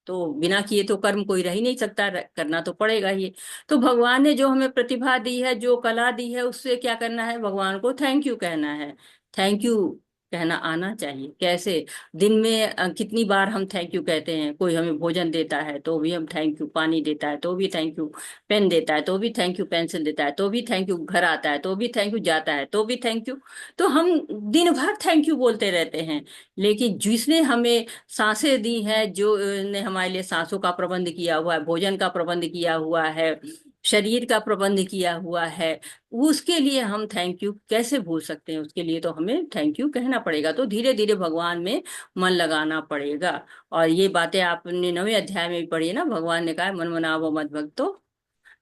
तो बिना किए तो कर्म कोई रह ही नहीं सकता, करना तो पड़ेगा ही। तो भगवान ने जो हमें प्रतिभा दी है, जो कला दी है, उससे क्या करना है, भगवान को थैंक यू कहना है। थैंक यू कहना आना चाहिए। कैसे, दिन में कितनी बार हम थैंक यू कहते हैं। कोई हमें भोजन देता है तो भी हम थैंक यू, पानी देता है तो भी थैंक यू, पेन देता है तो भी थैंक यू, पेंसिल देता है तो भी थैंक यू, घर आता है तो भी थैंक यू, जाता है तो भी थैंक यू। तो हम दिन भर थैंक यू बोलते रहते हैं। लेकिन जिसने हमें सांसें दी हैं, जो ने हमारे लिए सांसों का प्रबंध किया हुआ है, भोजन का प्रबंध किया हुआ है, शरीर का प्रबंध किया हुआ है, उसके लिए हम थैंक यू कैसे भूल सकते हैं। उसके लिए तो हमें थैंक यू कहना पड़ेगा। तो धीरे धीरे भगवान में मन लगाना पड़ेगा। और ये बातें आपने 9वें अध्याय में भी पढ़ी है ना, भगवान ने कहा मन मनावो मत भक्तो,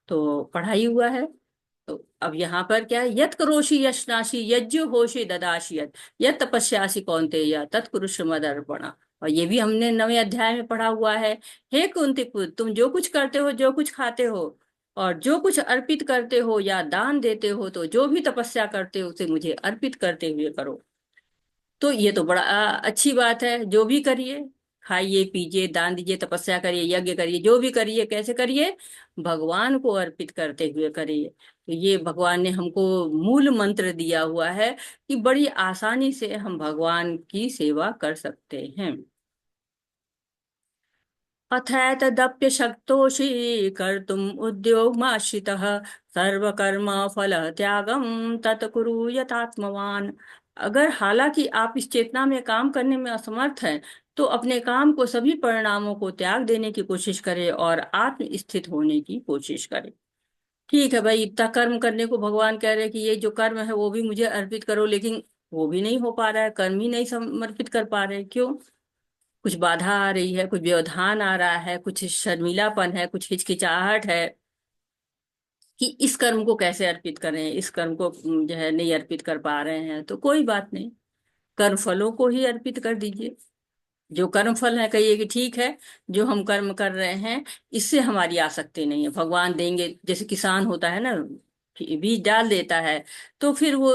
तो पढ़ा ही हुआ है। तो अब यहाँ पर क्या है, यत करोषि यशनाशी यज्ञो होशी ददाशी यत, यत तपस्यासी कौन्तेय तत्कुरुष मदर्पण। और ये भी हमने 9वें अध्याय में पढ़ा हुआ है। हे कुंती पुत्र, तुम जो कुछ करते हो, जो कुछ खाते हो और जो कुछ अर्पित करते हो या दान देते हो, तो जो भी तपस्या करते हो उसे मुझे अर्पित करते हुए करो। तो ये तो बड़ा अच्छी बात है। जो भी करिए, खाइए पीजिए, दान दीजिए, तपस्या करिए, यज्ञ करिए, जो भी करिए कैसे करिए, भगवान को अर्पित करते हुए करिए। तो ये भगवान ने हमको मूल मंत्र दिया हुआ है कि बड़ी आसानी से हम भगवान की सेवा कर सकते हैं। अथैतदप्यशक्तोषि कर्तुम् उद्योगमाश्रितः सर्वकर्म फल त्यागम तत्कुरु यथात्मवान। अगर हालांकि आप इस चेतना में काम करने में असमर्थ हैं तो अपने काम को, सभी परिणामों को त्याग देने की कोशिश करें और आत्म स्थित होने की कोशिश करें। ठीक है भाई, इतना कर्म करने को भगवान कह रहे हैं कि ये जो कर्म है वो भी मुझे अर्पित करो, लेकिन वो भी नहीं हो पा रहा है, कर्म ही नहीं समर्पित कर पा रहे। क्यों? कुछ बाधा आ रही है, कुछ व्यवधान आ रहा है, कुछ शर्मिलापन है, कुछ हिचकिचाहट है कि इस कर्म को कैसे अर्पित करें, इस कर्म को जो है नहीं अर्पित कर पा रहे हैं। तो कोई बात नहीं, कर्म फलों को ही अर्पित कर दीजिए। जो कर्म फल है, कहिए कि ठीक है, जो हम कर्म कर रहे हैं इससे हमारी आसक्ति नहीं है, भगवान देंगे। जैसे किसान होता है ना, बीज डाल देता है तो फिर वो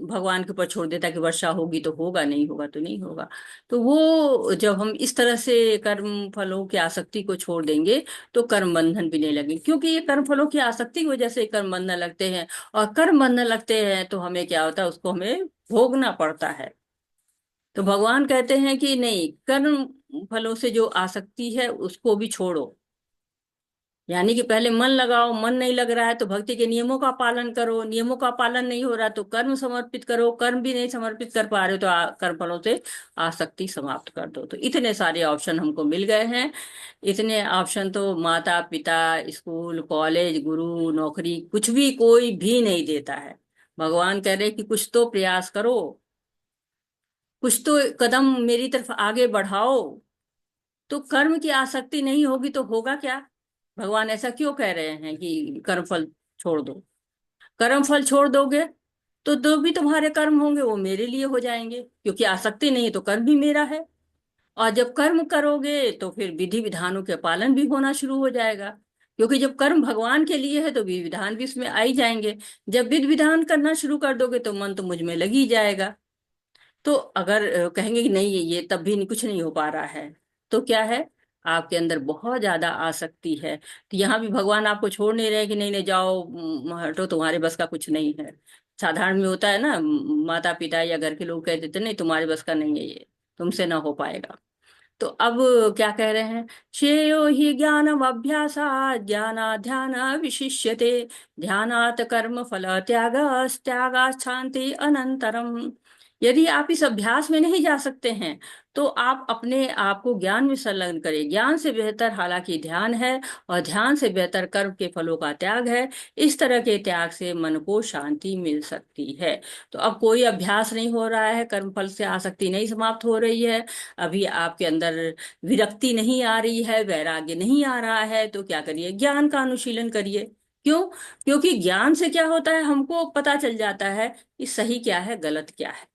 भगवान के ऊपर छोड़ देता है कि वर्षा होगी तो होगा, नहीं होगा तो नहीं होगा। तो वो जब हम इस तरह से कर्म फलों की आसक्ति को छोड़ देंगे तो कर्म बंधन भी नहीं लगे, क्योंकि ये कर्म फलों की आसक्ति की वजह से कर्म बंधन लगते हैं। और कर्म बंधन लगते हैं तो हमें क्या होता है, उसको हमें भोगना पड़ता है। तो भगवान कहते हैं कि नहीं, कर्म फलों से जो आसक्ति है उसको भी छोड़ो। यानी कि पहले मन लगाओ, मन नहीं लग रहा है तो भक्ति के नियमों का पालन करो, नियमों का पालन नहीं हो रहा तो कर्म समर्पित करो, कर्म भी नहीं समर्पित कर पा रहे हो तो कर्म फलों से आसक्ति समाप्त कर दो। तो इतने सारे ऑप्शन हमको मिल गए हैं। इतने ऑप्शन तो माता पिता, स्कूल कॉलेज, गुरु, नौकरी, कुछ भी कोई भी नहीं देता है। भगवान कह रहे कि कुछ तो प्रयास करो, कुछ तो कदम मेरी तरफ आगे बढ़ाओ। तो कर्म की आसक्ति नहीं होगी तो होगा क्या? भगवान ऐसा क्यों कह रहे हैं कि कर्म फल छोड़ दो? कर्म फल छोड़ दोगे तो जो भी तुम्हारे कर्म होंगे वो मेरे लिए हो जाएंगे, क्योंकि आसक्ति नहीं है तो कर्म भी मेरा है। और जब कर्म करोगे तो फिर विधि विधानों के पालन भी होना शुरू हो जाएगा, क्योंकि जब कर्म भगवान के लिए है तो विधि विधान भी उसमें आ ही जाएंगे। जब विधि विधान करना शुरू कर दोगे तो मन तो मुझ में लग ही जाएगा। तो अगर कहेंगे कि नहीं ये तब भी नहीं, कुछ नहीं हो पा रहा है, तो क्या है? आपके अंदर बहुत ज्यादा आसक्ति है। तो यहाँ भी भगवान आपको छोड़ नहीं रहे कि नहीं नहीं जाओ, हटो, तुम्हारे बस का कुछ नहीं है। साधारण में होता है ना, माता पिता या घर के लोग कह देते नहीं तुम्हारे बस का नहीं है ये, तुमसे ना हो पाएगा। तो अब क्या कह रहे हैं? श्रेयो हि ज्ञानम अभ्यासा ज्ञाना ध्यान विशिष्यते, ध्यानात् कर्म फल त्यागात् शांति अनंतरम। यदि आप इस अभ्यास में नहीं जा सकते हैं तो आप अपने आप को ज्ञान में संलग्न करें। ज्ञान से बेहतर हालांकि ध्यान है, और ध्यान से बेहतर कर्म के फलों का त्याग है। इस तरह के त्याग से मन को शांति मिल सकती है। तो अब कोई अभ्यास नहीं हो रहा है, कर्म फल से आसक्ति नहीं समाप्त हो रही है, अभी आपके अंदर विरक्ति नहीं आ रही है, वैराग्य नहीं आ रहा है, तो क्या करिए? ज्ञान का अनुशीलन करिए। क्यों? क्योंकि ज्ञान से क्या होता है, हमको पता चल जाता है कि सही क्या है, गलत क्या है।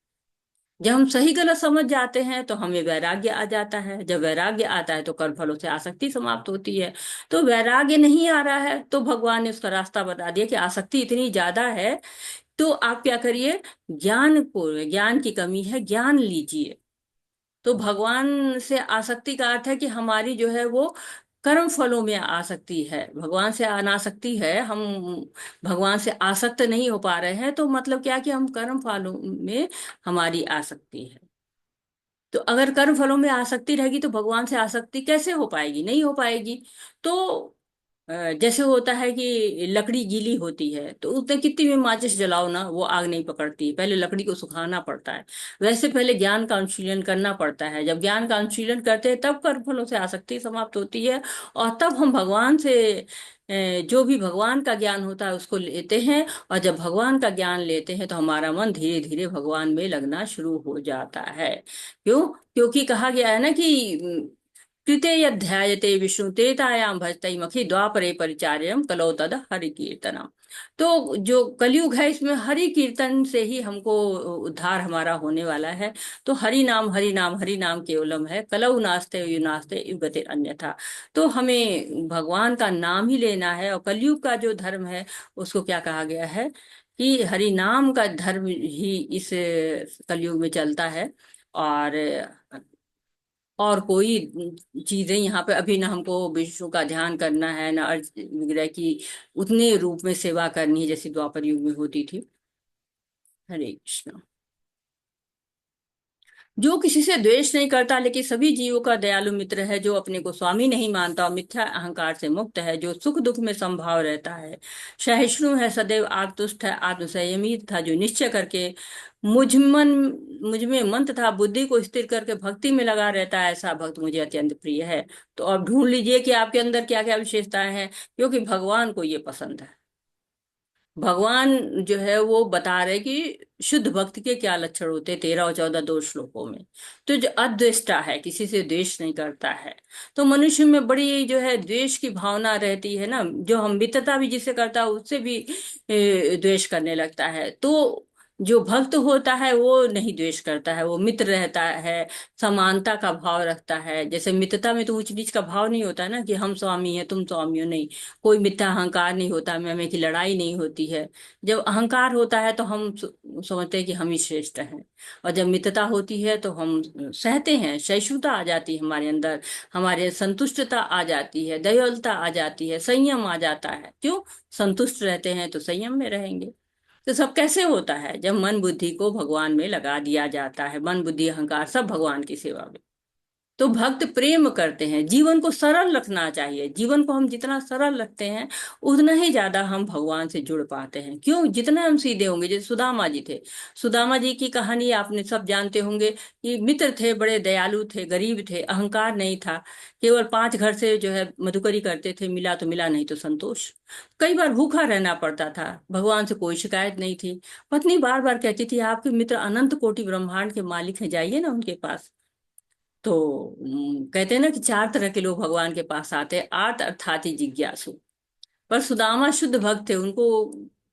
जब हम सही गलत समझ जाते हैं तो हमें वैराग्य आ जाता है। जब वैराग्य आता है तो कर्म फलों से आसक्ति समाप्त होती है। तो वैराग्य नहीं आ रहा है तो भगवान ने उसका रास्ता बता दिया कि आसक्ति इतनी ज्यादा है तो आप क्या करिए? ज्ञान को, ज्ञान की कमी है, ज्ञान लीजिए। तो भगवान से आसक्ति का अर्थ है कि हमारी जो है वो कर्म फलों में आसक्ति है, भगवान से अनासक्ति है। हम भगवान से आसक्त नहीं हो पा रहे हैं, तो मतलब क्या कि हम कर्म फलों में हमारी आसक्ति है। तो अगर कर्म फलों में आसक्ति रहेगी तो भगवान से आसक्ति कैसे हो पाएगी? नहीं हो पाएगी। तो जैसे होता है कि लकड़ी गीली होती है तो उसमें कितनी भी माचिस जलाओ ना वो आग नहीं पकड़ती, पहले लकड़ी को सुखाना पड़ता है। वैसे पहले ज्ञान का अनुशीलन करना पड़ता है। जब ज्ञान का अनुशीलन करते हैं तब कर्म फलों से आसक्ति समाप्त होती है, और तब हम भगवान से जो भी भगवान का ज्ञान होता है उसको लेते हैं। और जब भगवान का ज्ञान लेते हैं तो हमारा मन धीरे धीरे भगवान में लगना शुरू हो जाता है। क्यों? क्योंकि कहा गया है ना कि कृते यध्यायते विष्णु तेतायाम भजतई मखी द्वापरे परिचार्यम कलौ तद हरि कीर्तनम। तो जो कलयुग है इसमें हरि कीर्तन से ही हमको उद्धार हमारा होने वाला है। तो हरि नाम हरि नाम हरि नाम केवलम है, कलौ नास्ते युनास्ते युगते अन्यथा। तो हमें भगवान का नाम ही लेना है। और कलयुग का जो धर्म है उसको क्या कहा गया है कि हरि नाम का धर्म ही इस कलयुग में चलता है। और कोई चीजें यहाँ पे अभी ना हमको विष्णु का ध्यान करना है ना अर्ज विग्रह की उतने रूप में सेवा करनी है जैसे द्वापर युग में होती थी। हरे कृष्ण। जो किसी से द्वेष नहीं करता लेकिन सभी जीवों का दयालु मित्र है, जो अपने को स्वामी नहीं मानता और मिथ्या अहंकार से मुक्त है, जो सुख दुख में समभाव रहता है, सहिष्णु है, सदैव आत्मतुष्ट है, आत्मसंयमी था, जो निश्चय करके मुझ में मन तथा बुद्धि को स्थिर करके भक्ति में लगा रहता है, ऐसा भक्त मुझे अत्यंत प्रिय है। तो अब ढूंढ लीजिए कि आपके अंदर क्या क्या विशेषताएं हैं, क्योंकि भगवान को ये पसंद है। भगवान जो है वो बता रहे कि शुद्ध भक्त के क्या लक्षण होते हैं 13 और 14 दो श्लोकों में। तो जो अद्वेष्टा है, किसी से द्वेष नहीं करता है, तो मनुष्य में बड़ी जो है द्वेष की भावना रहती है ना, जो हम मित्रता भी जिससे करता है उससे भी द्वेष करने लगता है। तो जो भक्त होता है वो नहीं द्वेष करता है, वो मित्र रहता है, समानता का भाव रखता है। जैसे मित्रता में तो ऊंच नीच का भाव नहीं होता ना कि हम स्वामी हैं तुम स्वामी हो, नहीं। कोई मिथ्या अहंकार नहीं होता, मैं की लड़ाई नहीं होती है। जब अहंकार होता है तो हम समझते हैं कि हम ही श्रेष्ठ हैं, और जब मित्रता होती है तो हम सहते हैं, सहिष्णुता आ जाती है हमारे अंदर, हमारे संतुष्टता आ जाती है, दयालुता आ जाती है, संयम आ जाता है। क्यों? संतुष्ट रहते हैं तो संयम में रहेंगे। तो सब कैसे होता है? जब मन बुद्धि को भगवान में लगा दिया जाता है, मन बुद्धि अहंकार सब भगवान की सेवा में। तो भक्त प्रेम करते हैं, जीवन को सरल रखना चाहिए। जीवन को हम जितना सरल रखते हैं उतना ही ज्यादा हम भगवान से जुड़ पाते हैं। क्यों? जितना हम सीधे होंगे। जैसे सुदामा जी थे, सुदामा जी की कहानी आपने सब जानते होंगे कि मित्र थे, बड़े दयालु थे, गरीब थे, अहंकार नहीं था, केवल 5 घर से जो है मधुकरी करते थे, मिला तो मिला नहीं तो संतोष। कई बार भूखा रहना पड़ता था, भगवान से कोई शिकायत नहीं थी। पत्नी बार बार कहती थी आपके मित्र अनंत कोटि ब्रह्मांड के मालिक हैं, जाइए ना उनके पास। तो कहते हैं ना कि 4 तरह के लोग भगवान के पास आते हैं, आर्त अर्थात जिज्ञासु। पर सुदामा शुद्ध भक्त थे, उनको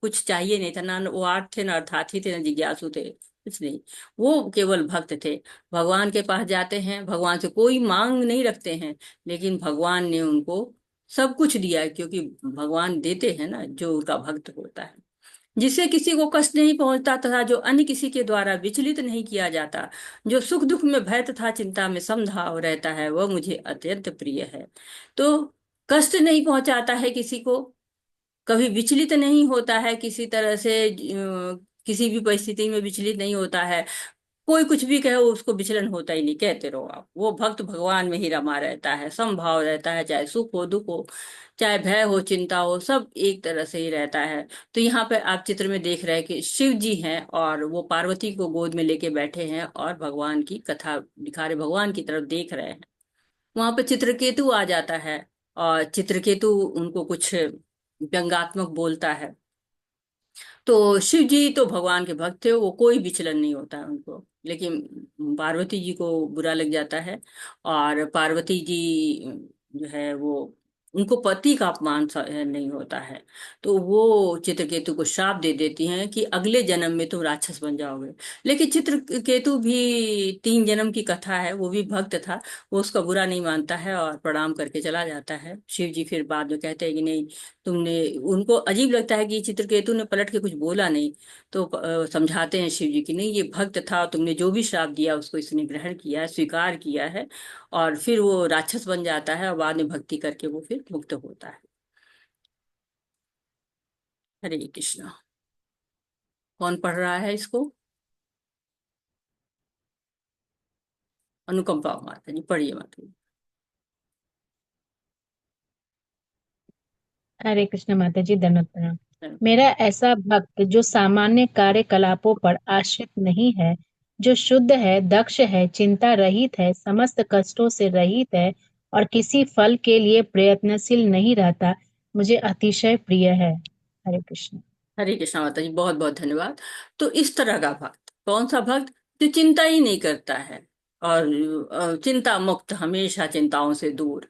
कुछ चाहिए नहीं था, ना वो आर्त थे, ना अर्थार्थी थे, ना जिज्ञासु थे, कुछ नहीं। वो केवल भक्त थे। भगवान के पास जाते हैं, भगवान से कोई मांग नहीं रखते हैं, लेकिन भगवान ने उनको सब कुछ दिया है, क्योंकि भगवान देते हैं ना जो उनका भक्त होता है। जिससे किसी को कष्ट नहीं पहुंचता तथा जो अन्य किसी के द्वारा विचलित नहीं किया जाता, जो सुख दुख में भय तथा चिंता में समभाव रहता है, वह मुझे अत्यंत प्रिय है। तो कष्ट नहीं पहुंचाता है किसी को, कभी विचलित नहीं होता है किसी तरह से, किसी भी परिस्थिति में विचलित नहीं होता है। कोई कुछ भी कहे उसको विचलन होता ही नहीं, कहते रहो आप। वो भक्त भगवान में ही रमा रहता है, समभाव रहता है, चाहे सुख हो दुख हो, चाहे भय हो चिंता हो, सब एक तरह से ही रहता है। तो यहाँ पे आप चित्र में देख रहे हैं कि शिव जी हैं और वो पार्वती को गोद में लेके बैठे हैं और भगवान की कथा दिखा रहे, भगवान की तरफ देख रहे हैं। वहां पे चित्रकेतु आ जाता है और चित्रकेतु उनको कुछ व्यंगात्मक बोलता है। तो शिव जी तो भगवान के भक्त थे, वो कोई विचलन नहीं होता है उनको, लेकिन पार्वती जी को बुरा लग जाता है। और पार्वती जी जो है वो, उनको पति का अपमान नहीं होता है, तो वो चित्रकेतु को श्राप दे देती हैं कि अगले जन्म में तुम राक्षस बन जाओगे। लेकिन चित्रकेतु भी 3 जन्म की कथा है, वो भी भक्त था, वो उसका बुरा नहीं मानता है और प्रणाम करके चला जाता है। शिव जी फिर बाद में कहते हैं कि नहीं, तुमने, उनको अजीब लगता है कि चित्रकेतु ने पलट के कुछ बोला नहीं। तो समझाते हैं शिव जी की नहीं, ये भक्त था, तुमने जो भी श्राप दिया उसको इसने ग्रहण किया है, स्वीकार किया है। और फिर वो राक्षस बन जाता है और बाद में भक्ति करके वो फिर मुक्त होता है। हरे कृष्णा। कौन पढ़ रहा है इसको? अनुकंपा माता जी, पढ़िए माता जी। हरे कृष्ण माता जी, दंडवत प्रणाम। मेरा ऐसा भक्त जो सामान्य कार्यकलापों पर आश्रित नहीं है, जो शुद्ध है, दक्ष है, चिंता रहित है, समस्त कष्टों से रहित है और किसी फल के लिए प्रयत्नशील नहीं रहता, मुझे अतिशय प्रिय है। हरे कृष्ण। हरे कृष्णा माता जी, बहुत बहुत धन्यवाद। तो इस तरह का भक्त, कौन सा भक्त? जो चिंता ही नहीं करता है और चिंता मुक्त, हमेशा चिंताओं से दूर,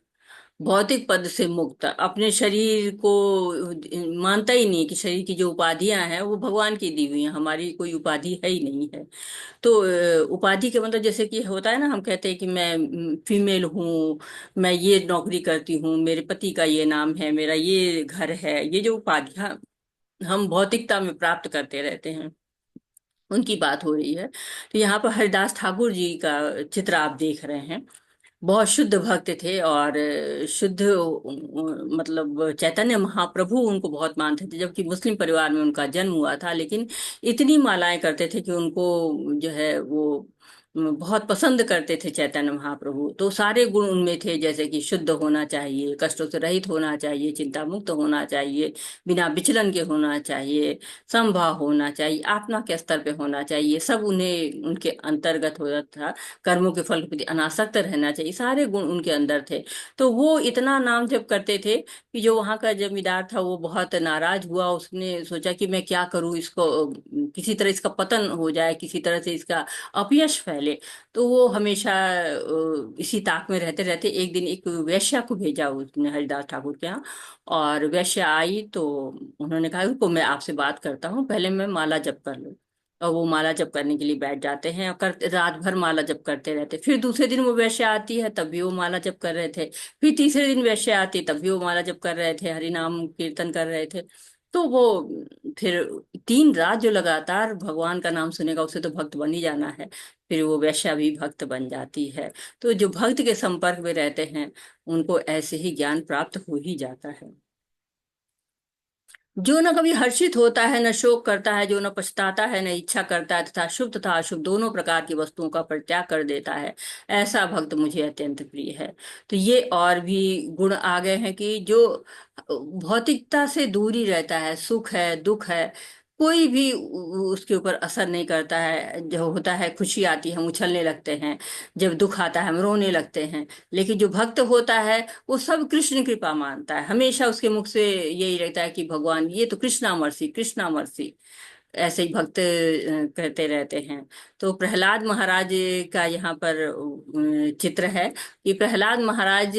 भौतिक पद से मुक्त, अपने शरीर को मानता ही नहीं कि शरीर की जो उपाधियां हैं वो भगवान की दी हुई हैं, हमारी कोई उपाधि है ही नहीं है। तो उपाधि के मतलब जैसे कि होता है ना, हम कहते हैं कि मैं फीमेल हूँ, मैं ये नौकरी करती हूँ, मेरे पति का ये नाम है, मेरा ये घर है, ये जो उपाधियां हम भौतिकता में प्राप्त करते रहते हैं, उनकी बात हो रही है। तो यहाँ पर हरिदास ठाकुर जी का चित्र आप देख रहे हैं। बहुत शुद्ध भक्त थे और शुद्ध मतलब चैतन्य महाप्रभु उनको बहुत मानते थे, जबकि मुस्लिम परिवार में उनका जन्म हुआ था, लेकिन इतनी मालाएं करते थे कि उनको जो है वो बहुत पसंद करते थे चैतन्य महाप्रभु। तो सारे गुण उनमें थे, जैसे कि शुद्ध होना चाहिए, कष्टों से रहित होना चाहिए, चिंता मुक्त होना चाहिए, बिना विचलन के होना चाहिए, समभाव होना चाहिए, आत्मा के स्तर पे होना चाहिए, सब उन्हें उनके अंतर्गत होता था। कर्मों के फल के प्रति अनासक्त रहना चाहिए, सारे गुण उनके अंदर थे। तो वो इतना नाम जप करते थे कि जो वहां का जमींदार था वो बहुत नाराज हुआ, उसने सोचा कि मैं क्या करूं, इसको किसी तरह इसका पतन हो जाए, किसी तरह से इसका अपयश फैले। तो वो हमेशा इसी ताक में रहते रहते एक दिन एक वैश्या को भेजा उसने हरिदास ठाकुर के यहाँ। और वैश्या आई तो उन्होंने कहा उसको, मैं आपसे बात करता हूँ, पहले मैं माला जप कर लूं। और वो माला जप करने के लिए बैठ जाते हैं और करते, रात भर माला जप करते रहते। फिर दूसरे दिन वो वैश्या आती है, तब भी वो माला जप कर रहे थे। फिर तीसरे दिन वैश्या आती, तब भी वो माला जप कर रहे थे, हरि नाम कीर्तन कर रहे थे। तो वो फिर 3 रात जो लगातार भगवान का नाम सुनेगा उसे तो भक्त बन ही जाना है। फिर वो वैश्या भी भक्त बन जाती है। तो जो भक्त के संपर्क में रहते हैं उनको ऐसे ही ज्ञान प्राप्त हो ही जाता है। जो न कभी हर्षित होता है, न शोक करता है, जो न पछताता है, न इच्छा करता है, तथा शुभ तथा अशुभ दोनों प्रकार की वस्तुओं का परित्याग कर देता है, ऐसा भक्त मुझे अत्यंत प्रिय है। तो ये और भी गुण आ गए हैं कि जो भौतिकता से दूरी रहता है, सुख है दुख है, कोई भी उसके ऊपर असर नहीं करता है। जो होता है, खुशी आती है हम उछलने लगते हैं, जब दुख आता है हम रोने लगते हैं। लेकिन जो भक्त होता है वो सब कृष्ण कृपा मानता है, हमेशा उसके मुख से यही रहता है कि भगवान ये तो कृष्णा मर्सी कृष्णा मर्सी, ऐसे ही भक्त कहते रहते हैं। तो प्रहलाद महाराज का यहाँ पर चित्र है कि प्रहलाद महाराज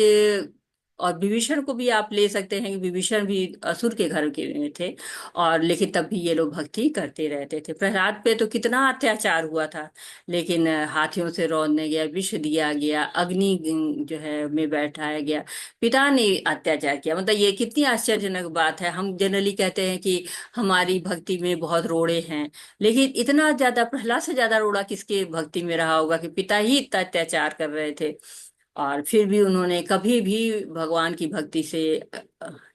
और विभीषण को भी आप ले सकते हैं कि विभीषण भी असुर के घर के थे, और लेकिन तब भी ये लोग भक्ति करते रहते थे। प्रहलाद पे तो कितना अत्याचार हुआ था, लेकिन हाथियों से रौंदने गया, विष दिया गया, अग्नि जो है में बैठाया गया, पिता ने अत्याचार किया। मतलब ये कितनी आश्चर्यजनक बात है। हम जनरली कहते हैं कि हमारी भक्ति में बहुत रोड़े हैं, लेकिन इतना ज्यादा, प्रहलाद से ज्यादा रोड़ा किसके भक्ति में रहा होगा कि पिता ही इतना अत्याचार कर रहे थे, और फिर भी उन्होंने कभी भी भगवान की भक्ति से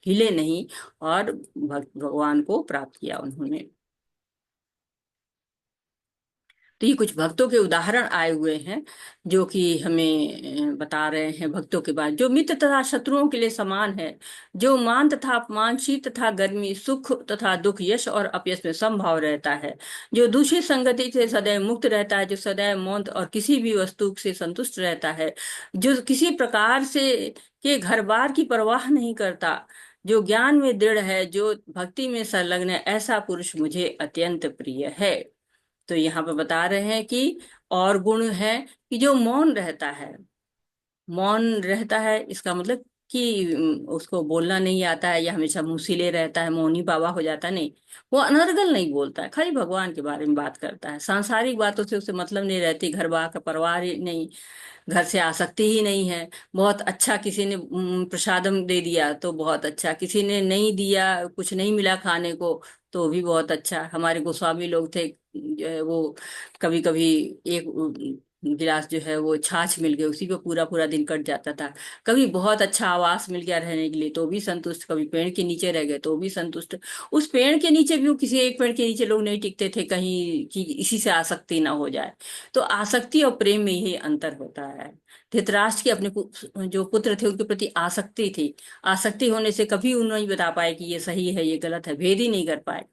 हिले नहीं, और भगवान को प्राप्त किया उन्होंने। तो ये कुछ भक्तों के उदाहरण आए हुए हैं जो कि हमें बता रहे हैं भक्तों के बारे, जो मित्र तथा शत्रुओं के लिए समान है, जो मान तथा अपमान, शीत तथा गर्मी, सुख तथा दुख, यश और अपयश में समभाव रहता है, जो दूसरी संगति से सदैव मुक्त रहता है, जो सदैव मौन और किसी भी वस्तु से संतुष्ट रहता है, जो किसी प्रकार से के घर बार की परवाह नहीं करता, जो ज्ञान में दृढ़ है, जो भक्ति में संलग्न है, ऐसा पुरुष मुझे अत्यंत प्रिय है। तो यहाँ पे बता रहे हैं कि और गुण है कि जो मौन रहता है, मौन रहता है इसका मतलब कि उसको बोलना नहीं आता है, या हमेशा मुंहसिले रहता है, मौनी बाबा हो जाता है, नहीं, वो अनर्गल नहीं बोलता है, खाली भगवान के बारे में बात करता है, सांसारिक बातों से उसे मतलब नहीं रहती, घर बार का परिवार ही नहीं, घर से आसक्ति ही नहीं है। बहुत अच्छा, किसी ने प्रसादम दे दिया तो बहुत अच्छा, किसी ने नहीं दिया, कुछ नहीं मिला खाने को तो भी बहुत अच्छा। हमारे गोस्वामी लोग थे, जो है वो कभी कभी एक गिलास जो है वो छाछ मिल गई, उसी पे पूरा पूरा दिन कट जाता था। कभी बहुत अच्छा आवास मिल गया रहने के लिए तो भी संतुष्ट, कभी पेड़ के नीचे रह गए तो भी संतुष्ट। उस पेड़ के नीचे भी, वो किसी एक पेड़ के नीचे लोग नहीं टिकते थे कहीं कि इसी से आसक्ति ना हो जाए। तो आसक्ति और प्रेम में यही अंतर होता है। धृतराष्ट्र के अपने जो पुत्र थे उनके प्रति आसक्ति थी, आसक्ति होने से कभी उन्होंने नहीं बता पाए कि ये सही है ये गलत है, भेद ही नहीं कर पाए।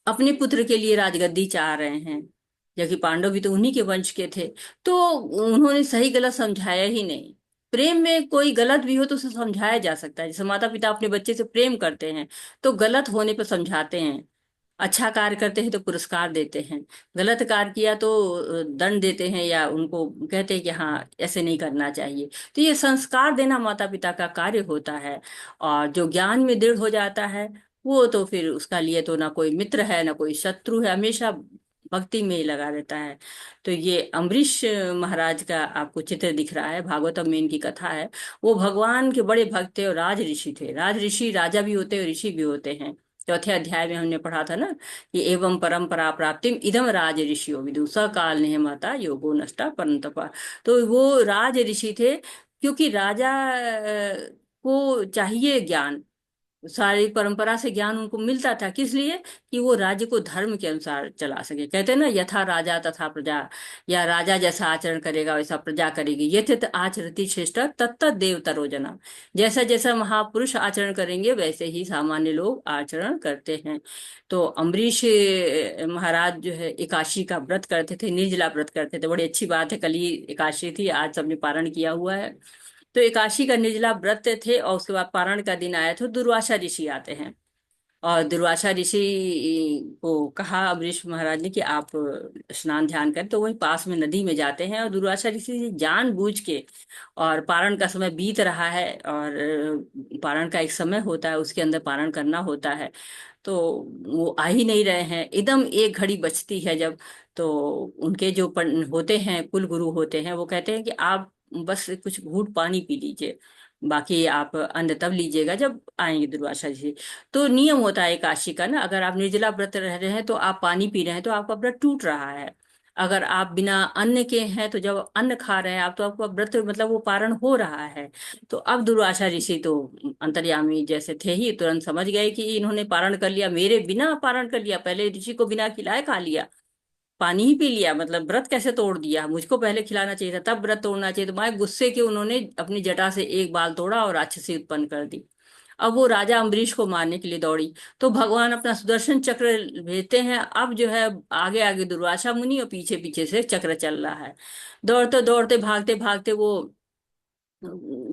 अपने पुत्र के लिए राजगद्दी चाह रहे हैं, जबकि पांडव भी तो उन्हीं के वंश के थे, तो उन्होंने सही गलत समझाया ही नहीं। प्रेम में कोई गलत भी हो तो उसे समझाया जा सकता है, जैसे माता पिता अपने बच्चे से प्रेम करते हैं तो गलत होने पर समझाते हैं, अच्छा कार्य करते हैं तो पुरस्कार देते हैं, गलत कार्य किया तो दंड देते हैं, या उनको कहते हैं कि हाँ ऐसे नहीं करना चाहिए। तो ये संस्कार देना माता पिता का कार्य होता है। और जो ज्ञान में दृढ़ हो जाता है वो तो फिर उसका लिए तो ना कोई मित्र है ना कोई शत्रु है, हमेशा भक्ति में ही लगा रहता है। तो ये अम्बरीश महाराज का आपको चित्र दिख रहा है, भागवतम में इनकी कथा है। वो भगवान के बड़े भक्त थे और राज ऋषि थे। राज ऋषि राजा भी होते हैं, ऋषि भी होते हैं। चौथे अध्याय में हमने पढ़ा था ना कि एवं परंपरा प्राप्तिम इदम राज ऋषियो विदु स काल निहमता योगो नष्टा परंतपा। तो वो राज ऋषि थे, क्योंकि राजा को चाहिए ज्ञान, सारी परंपरा से ज्ञान उनको मिलता था, किस लिए कि वो राज्य को धर्म के अनुसार चला सके। कहते हैं ना, यथा राजा तथा प्रजा, या राजा जैसा आचरण करेगा वैसा प्रजा करेगी, यथ आचरति श्रेष्ठ तत्त देवतरो जना। जैसा जैसा महापुरुष आचरण करेंगे वैसे ही सामान्य लोग आचरण करते हैं। तो अम्बरीश महाराज जो है एकादशी का व्रत करते थे, निर्जला व्रत करते थे। बड़ी अच्छी बात है, कल ही एकादशी थी, आज सबने पारण किया हुआ है। तो एकादशी का निर्जला व्रत थे, और उसके बाद पारण का दिन आया तो दुर्वासा ऋषि आते हैं। और दुर्वासा ऋषि को कहा अम्बरीश महाराज ने कि आप स्नान ध्यान करें, तो वही पास में नदी में जाते हैं। और दुर्वासा ऋषि जानबूझ के, और पारण का समय बीत रहा है और पारण का एक समय होता है, उसके अंदर पारण करना होता है, तो वो आ ही नहीं रहे हैं। एकदम एक घड़ी बचती है जब, तो उनके जो होते हैं, कुल गुरु होते हैं, वो कहते हैं कि आप बस कुछ घूंट पानी पी लीजिए, बाकी आप अन्न तब लीजिएगा जब आएंगे दुर्वासा जी। तो नियम होता है एकादशी का ना, अगर आप निर्जला व्रत रह रहे हैं तो आप पानी पी रहे हैं तो आपका व्रत टूट रहा है। अगर आप बिना अन्न के हैं तो जब अन्न खा रहे हैं आप तो आपका व्रत मतलब वो पारण हो रहा है। तो अब दुर्वासा ऋषि तो अंतर्यामी जैसे थे ही, तुरंत समझ गए कि इन्होंने पारण कर लिया, मेरे बिना पारण कर लिया, पहले ऋषि को बिना खिलाए खा लिया, पानी ही पी लिया, मतलब व्रत कैसे तोड़ दिया, मुझको पहले खिलाना चाहिए था तब व्रत तोड़ना चाहिए। तो मैं गुस्से के उन्होंने अपनी जटा से एक बाल तोड़ा और राक्षसी उत्पन्न कर दी। अब वो राजा अम्बरीश को मारने के लिए दौड़ी, तो भगवान अपना सुदर्शन चक्र भेजते हैं। अब जो है आगे आगे दुर्वासा मुनि और पीछे पीछे से चक्र चल रहा है। दौड़ते दौड़ते भागते भागते वो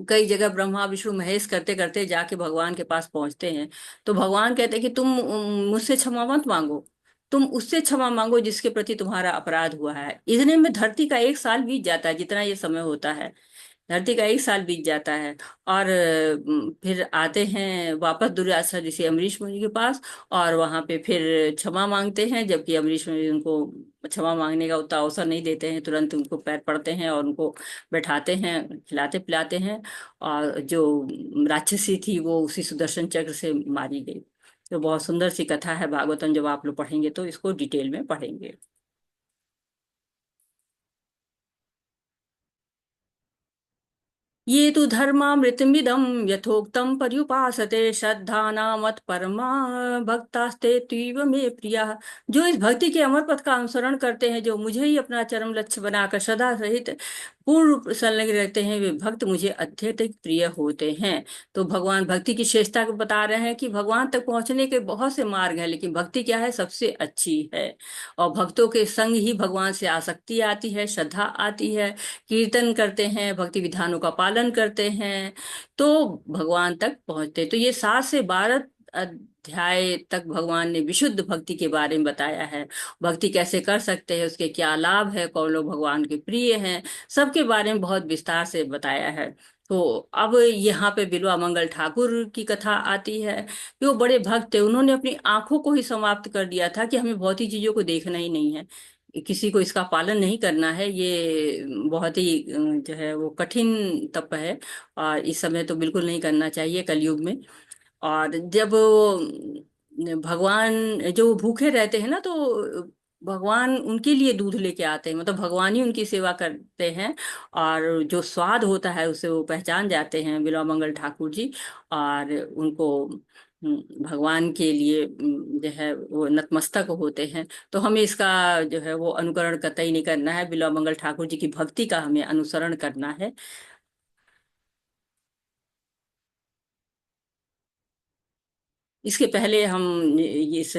कई जगह ब्रह्मा विष्णु महेश करते करते जाके भगवान के पास पहुंचते हैं। तो भगवान कहते हैं कि तुम मुझसे क्षमा मत मांगो, तुम उससे क्षमा मांगो जिसके प्रति तुम्हारा अपराध हुआ है। इतने में धरती का 1 साल बीत जाता है, जितना ये समय होता है धरती का 1 साल बीत जाता है। और फिर आते हैं वापस दुर्वासा ऋषि अमरीश मुनि के पास, और वहां पे फिर क्षमा मांगते हैं, जबकि अमरीश मुनि उनको क्षमा मांगने का उतना अवसर नहीं देते हैं, तुरंत उनको पैर पड़ते हैं और उनको बैठाते हैं, खिलाते पिलाते हैं। और जो राक्षसी थी वो उसी सुदर्शन चक्र से मारी गई। तो बहुत सुंदर सी कथा है भागवतम, जब आप लोग पढ़ेंगे तो इसको डिटेल में पढ़ेंगे। ये तु धर्मामृतमिदं यथोक्तं पर्युपासते श्रद्धाना मत परमा भक्तास्ते तीव मे प्रिया। जो इस भक्ति के अमर पथ का अनुसरण करते हैं, जो मुझे ही अपना चरम लक्ष्य बनाकर सदा सहित पूर्ण रूप से संलग्न रहते हैं, वे भक्त मुझे अत्यधिक प्रिय होते हैं। तो भगवान भक्ति की श्रेष्ठता को बता रहे हैं कि भगवान तक पहुंचने के बहुत से मार्ग हैं, लेकिन भक्ति क्या है, सबसे अच्छी है। और भक्तों के संग ही भगवान से आसक्ति आती है, श्रद्धा आती है, कीर्तन करते हैं, भक्ति विधानों का पालन करते हैं, तो भगवान तक पहुंचते। तो ये 7 से 12 अध्याय तक भगवान ने विशुद्ध भक्ति के बारे में बताया है। भक्ति कैसे कर सकते हैं, उसके क्या लाभ है, कौन लोग भगवान के प्रिय हैं, सबके बारे में बहुत विस्तार से बताया है। तो अब यहाँ पे बिल्वा मंगल ठाकुर की कथा आती है कि वो बड़े भक्त थे, उन्होंने अपनी आंखों को ही समाप्त कर दिया था कि हमें भौतिक चीजों को देखना ही नहीं है, किसी को इसका पालन नहीं करना है। ये बहुत ही जो है वो कठिन तप है, और इस समय तो बिल्कुल नहीं करना चाहिए कलयुग में। और जब भगवान जो भूखे रहते हैं ना, तो भगवान उनके लिए दूध लेके आते हैं, मतलब भगवान ही उनकी सेवा करते हैं, और जो स्वाद होता है उसे वो पहचान जाते हैं बिल्वा मंगल ठाकुर जी। और उनको भगवान के लिए जो है वो नतमस्तक होते हैं। तो हमें इसका जो है वो अनुकरण कतई नहीं करना है, बिल्वा मंगल ठाकुर जी की भक्ति का हमें अनुसरण करना है। इसके पहले हम इस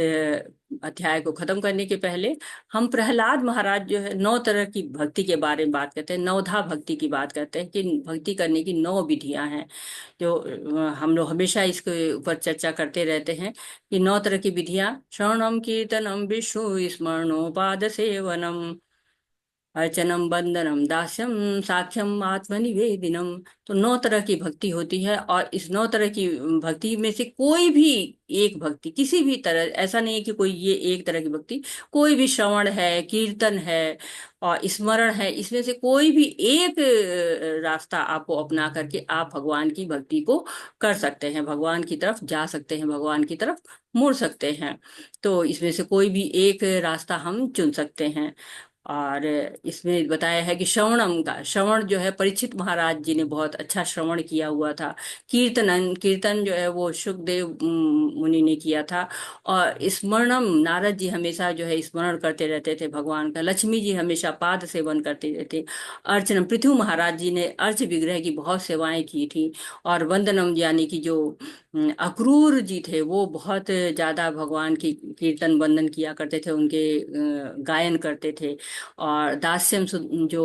अध्याय को खत्म करने के पहले हम प्रहलाद महाराज जो है 9 तरह की भक्ति के बारे में बात करते हैं, नवधा भक्ति की बात करते हैं कि भक्ति करने की 9 विधियां हैं। जो हम लोग हमेशा इसके ऊपर चर्चा करते रहते हैं कि 9 तरह की विधियां: श्रवणम कीर्तनम विष्णु स्मरणोपाद सेवनम अर्चनम बंदनम दास्यम साख्यम आत्मनिवेदिनम। तो 9 तरह की भक्ति होती है, और इस 9 तरह की भक्ति में से कोई भी एक भक्ति, किसी भी तरह, ऐसा नहीं है कि कोई ये एक तरह की भक्ति, कोई भी श्रवण है, कीर्तन है और स्मरण है, इसमें से कोई भी एक रास्ता आपको अपना करके आप भगवान की भक्ति को कर सकते हैं, भगवान की तरफ जा सकते हैं, भगवान की तरफ मुड़ सकते हैं। तो इसमें से कोई भी एक रास्ता हम चुन सकते हैं। और इसमें बताया है कि श्रवणम का, श्रवण जो है परीक्षित महाराज जी ने बहुत अच्छा श्रवण किया हुआ था। कीर्तन, कीर्तन जो है वो सुखदेव मुनि ने किया था। और स्मरणम, नारद जी हमेशा जो है स्मरण करते रहते थे भगवान का। लक्ष्मी जी हमेशा पाद सेवन करते रहते। अर्चनम, पृथु महाराज जी ने अर्च विग्रह की बहुत सेवाएं की थी। और वंदनम, यानी कि जो अक्रूर जी थे वो बहुत ज्यादा भगवान की कीर्तन वंदन किया करते थे, उनके गायन करते थे। और दास्यम जो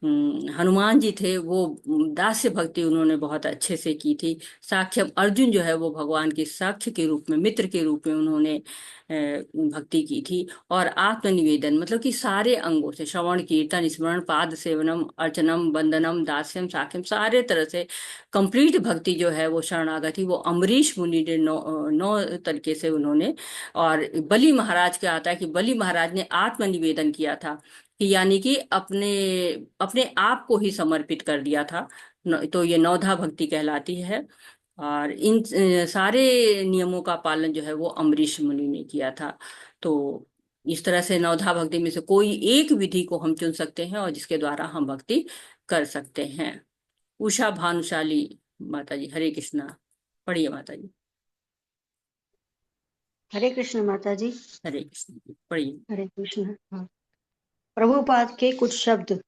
हनुमान जी थे वो दास्य भक्ति उन्होंने बहुत अच्छे से की थी। साख्यम, अर्जुन जो है वो भगवान के साख्य के रूप में, मित्र के रूप में उन्होंने भक्ति की थी। और आत्मनिवेदन, मतलब कि सारे अंगों से, श्रवण कीर्तन स्मरण पाद सेवनम अर्चनम वंदनम दास्यम साख्यम, सारे तरह से कंप्लीट भक्ति जो है वो शरणागति, वो अम्बरीश मुनि ने 9 तरीके से उन्होंने। और बलि महाराज का आता है कि बलि महाराज ने आत्मनिवेदन किया था, कि यानी कि अपने अपने आप को ही समर्पित कर दिया था। तो ये 9धा भक्ति कहलाती है। और इन सारे नियमों का पालन जो है वो अम्बरीश मुनि ने किया था। तो इस तरह से नवधा भक्ति में से कोई एक विधि को हम चुन सकते हैं और जिसके द्वारा हम भक्ति कर सकते हैं। उषा भानुशाली माता जी, हरे कृष्णा। पढ़िए माता जी। हरे कृष्ण माता जी। हरे कृष्ण जी, पढ़िए। हरे कृष्ण। हाँ, प्रभुपाद के कुछ शब्द।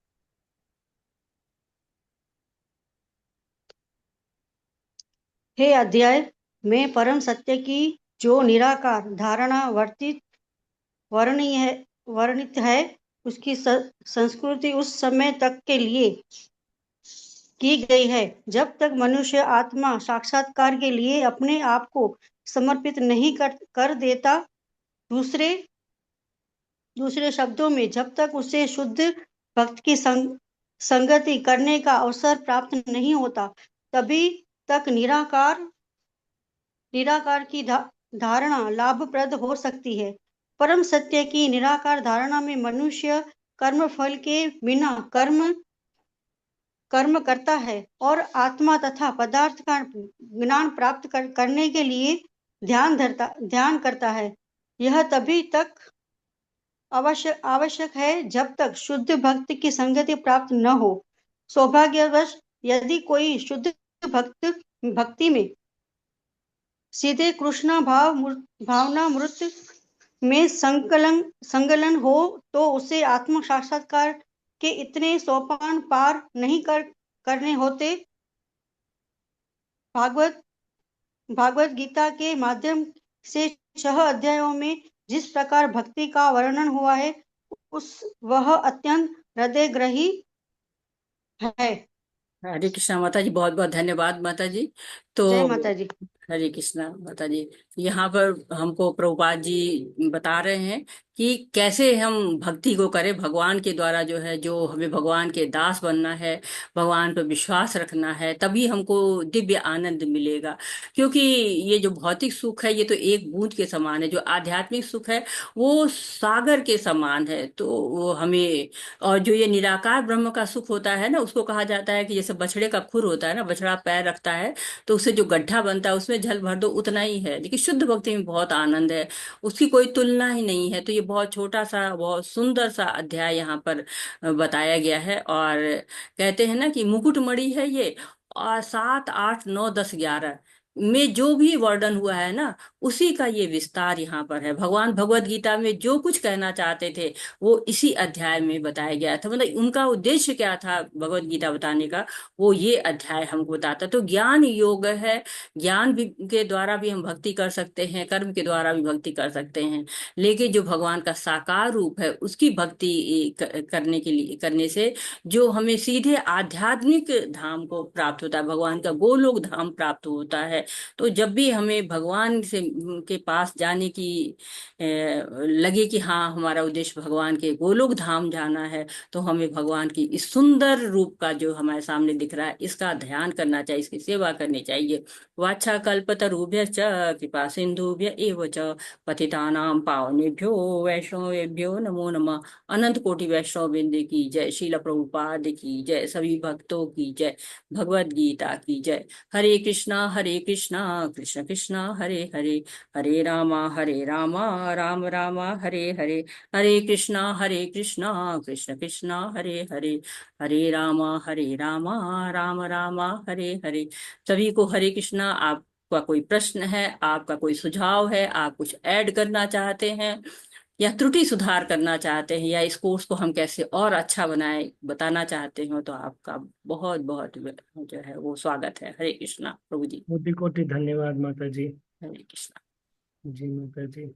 हे अध्याय में परम सत्य की जो निराकार धारणा वर्णित है उसकी संस्कृति उस समय तक के लिए की गई है जब तक मनुष्य आत्मा साक्षात्कार के लिए अपने आप को समर्पित नहीं कर देता। दूसरे शब्दों में जब तक उसे शुद्ध भक्त की संगति करने का अवसर प्राप्त नहीं होता तभी तक निराकार की धारणा लाभप्रद हो सकती है। परम सत्य की निराकार धारणा में मनुष्य कर्म फल के बिना कर्म करता है और आत्मा तथा पदार्थ का ज्ञान प्राप्त करने के लिए ध्यान करता है। यह तभी तक आवश्यक है जब तक शुद्ध भक्त की संगति प्राप्त न हो। सौभाग्यवश यदि कोई शुद्ध भक्ति में सीधे कृष्ण भावना मृत में संकलन हो तो उसे आत्म साक्षात्कार के इतने सोपान पार नहीं करने होते। भागवत गीता के माध्यम से 6 अध्यायों में जिस प्रकार भक्ति का वर्णन हुआ है वह अत्यंत हृदयग्राही है। हरे कृष्णा माता जी, बहुत बहुत धन्यवाद माता जी। तो जय माता जी। हरे कृष्णा माता जी, यहाँ पर हमको प्रभुपाद जी बता रहे हैं कि कैसे हम भक्ति को करें भगवान के द्वारा, जो है जो हमें भगवान के दास बनना है, भगवान पर विश्वास रखना है, तभी हमको दिव्य आनंद मिलेगा। क्योंकि ये जो भौतिक सुख है ये तो एक बूंद के समान है, जो आध्यात्मिक सुख है वो सागर के समान है। तो वो हमें, और जो ये निराकार ब्रह्म का सुख होता है ना, उसको कहा जाता है कि जैसे बछड़े का खुर होता है ना, बछड़ा पैर रखता है तो उससे जो गड्ढा बनता है उसमें जल भर दो उतना ही है, लेकिन शुद्ध भक्ति में बहुत आनंद है, उसकी कोई तुलना ही नहीं है। तो ये बहुत छोटा सा बहुत सुंदर सा अध्याय यहाँ पर बताया गया है। और कहते हैं ना कि मुकुटमणि है ये, और 7 8 9 10 11 में जो भी वर्णन हुआ है ना, उसी का ये विस्तार यहाँ पर है। भगवान भगवत गीता में जो कुछ कहना चाहते थे वो इसी अध्याय में बताया गया था। मतलब उनका उद्देश्य क्या था भगवत गीता बताने का, वो ये अध्याय हमको बताता। तो ज्ञान योग है, ज्ञान भी के द्वारा भी हम भक्ति कर सकते हैं, कर्म के द्वारा भी भक्ति कर सकते हैं, लेकिन जो भगवान का साकार रूप है उसकी भक्ति करने के लिए, करने से जो हमें सीधे आध्यात्मिक धाम को प्राप्त होता है, भगवान का गोलोक धाम प्राप्त होता है। तो जब भी हमें भगवान से के पास जाने की लगे कि हाँ हमारा उद्देश्य भगवान के गोलोक धाम जाना है, तो हमें भगवान की इस सुंदर रूप का जो हमारे सामने दिख रहा है इसका ध्यान करना चाहिए, इसकी सेवा करनी चाहिए। वाछा कल्पतरुभ्यश्च कृपा सिंधुभ्य एव च पतितानां पावनेभ्यो वैष्णवेभ्यो नमो नमः। अनंत कोटि वैष्णव वृंद की जय, श्रील प्रभुपाद की जय, सभी भक्तों की जय, भगवद गीता की जय। हरे कृष्णा कृष्ण कृष्णा हरे हरे, हरे रामा राम रामा हरे हरे, हरे कृष्णा कृष्ण कृष्णा हरे हरे, हरे रामा राम रामा हरे हरे। सभी को हरे कृष्णा। आपका कोई प्रश्न है, आपका कोई सुझाव है, आप कुछ ऐड करना चाहते हैं या त्रुटि सुधार करना चाहते हैं, या इस कोर्स को हम कैसे और अच्छा बनाए बताना चाहते हो, तो आपका बहुत बहुत जो है वो स्वागत है। हरे कृष्णा प्रभु जी। कोटि कोटि धन्यवाद माता जी। हरे कृष्णा। जी माता जी।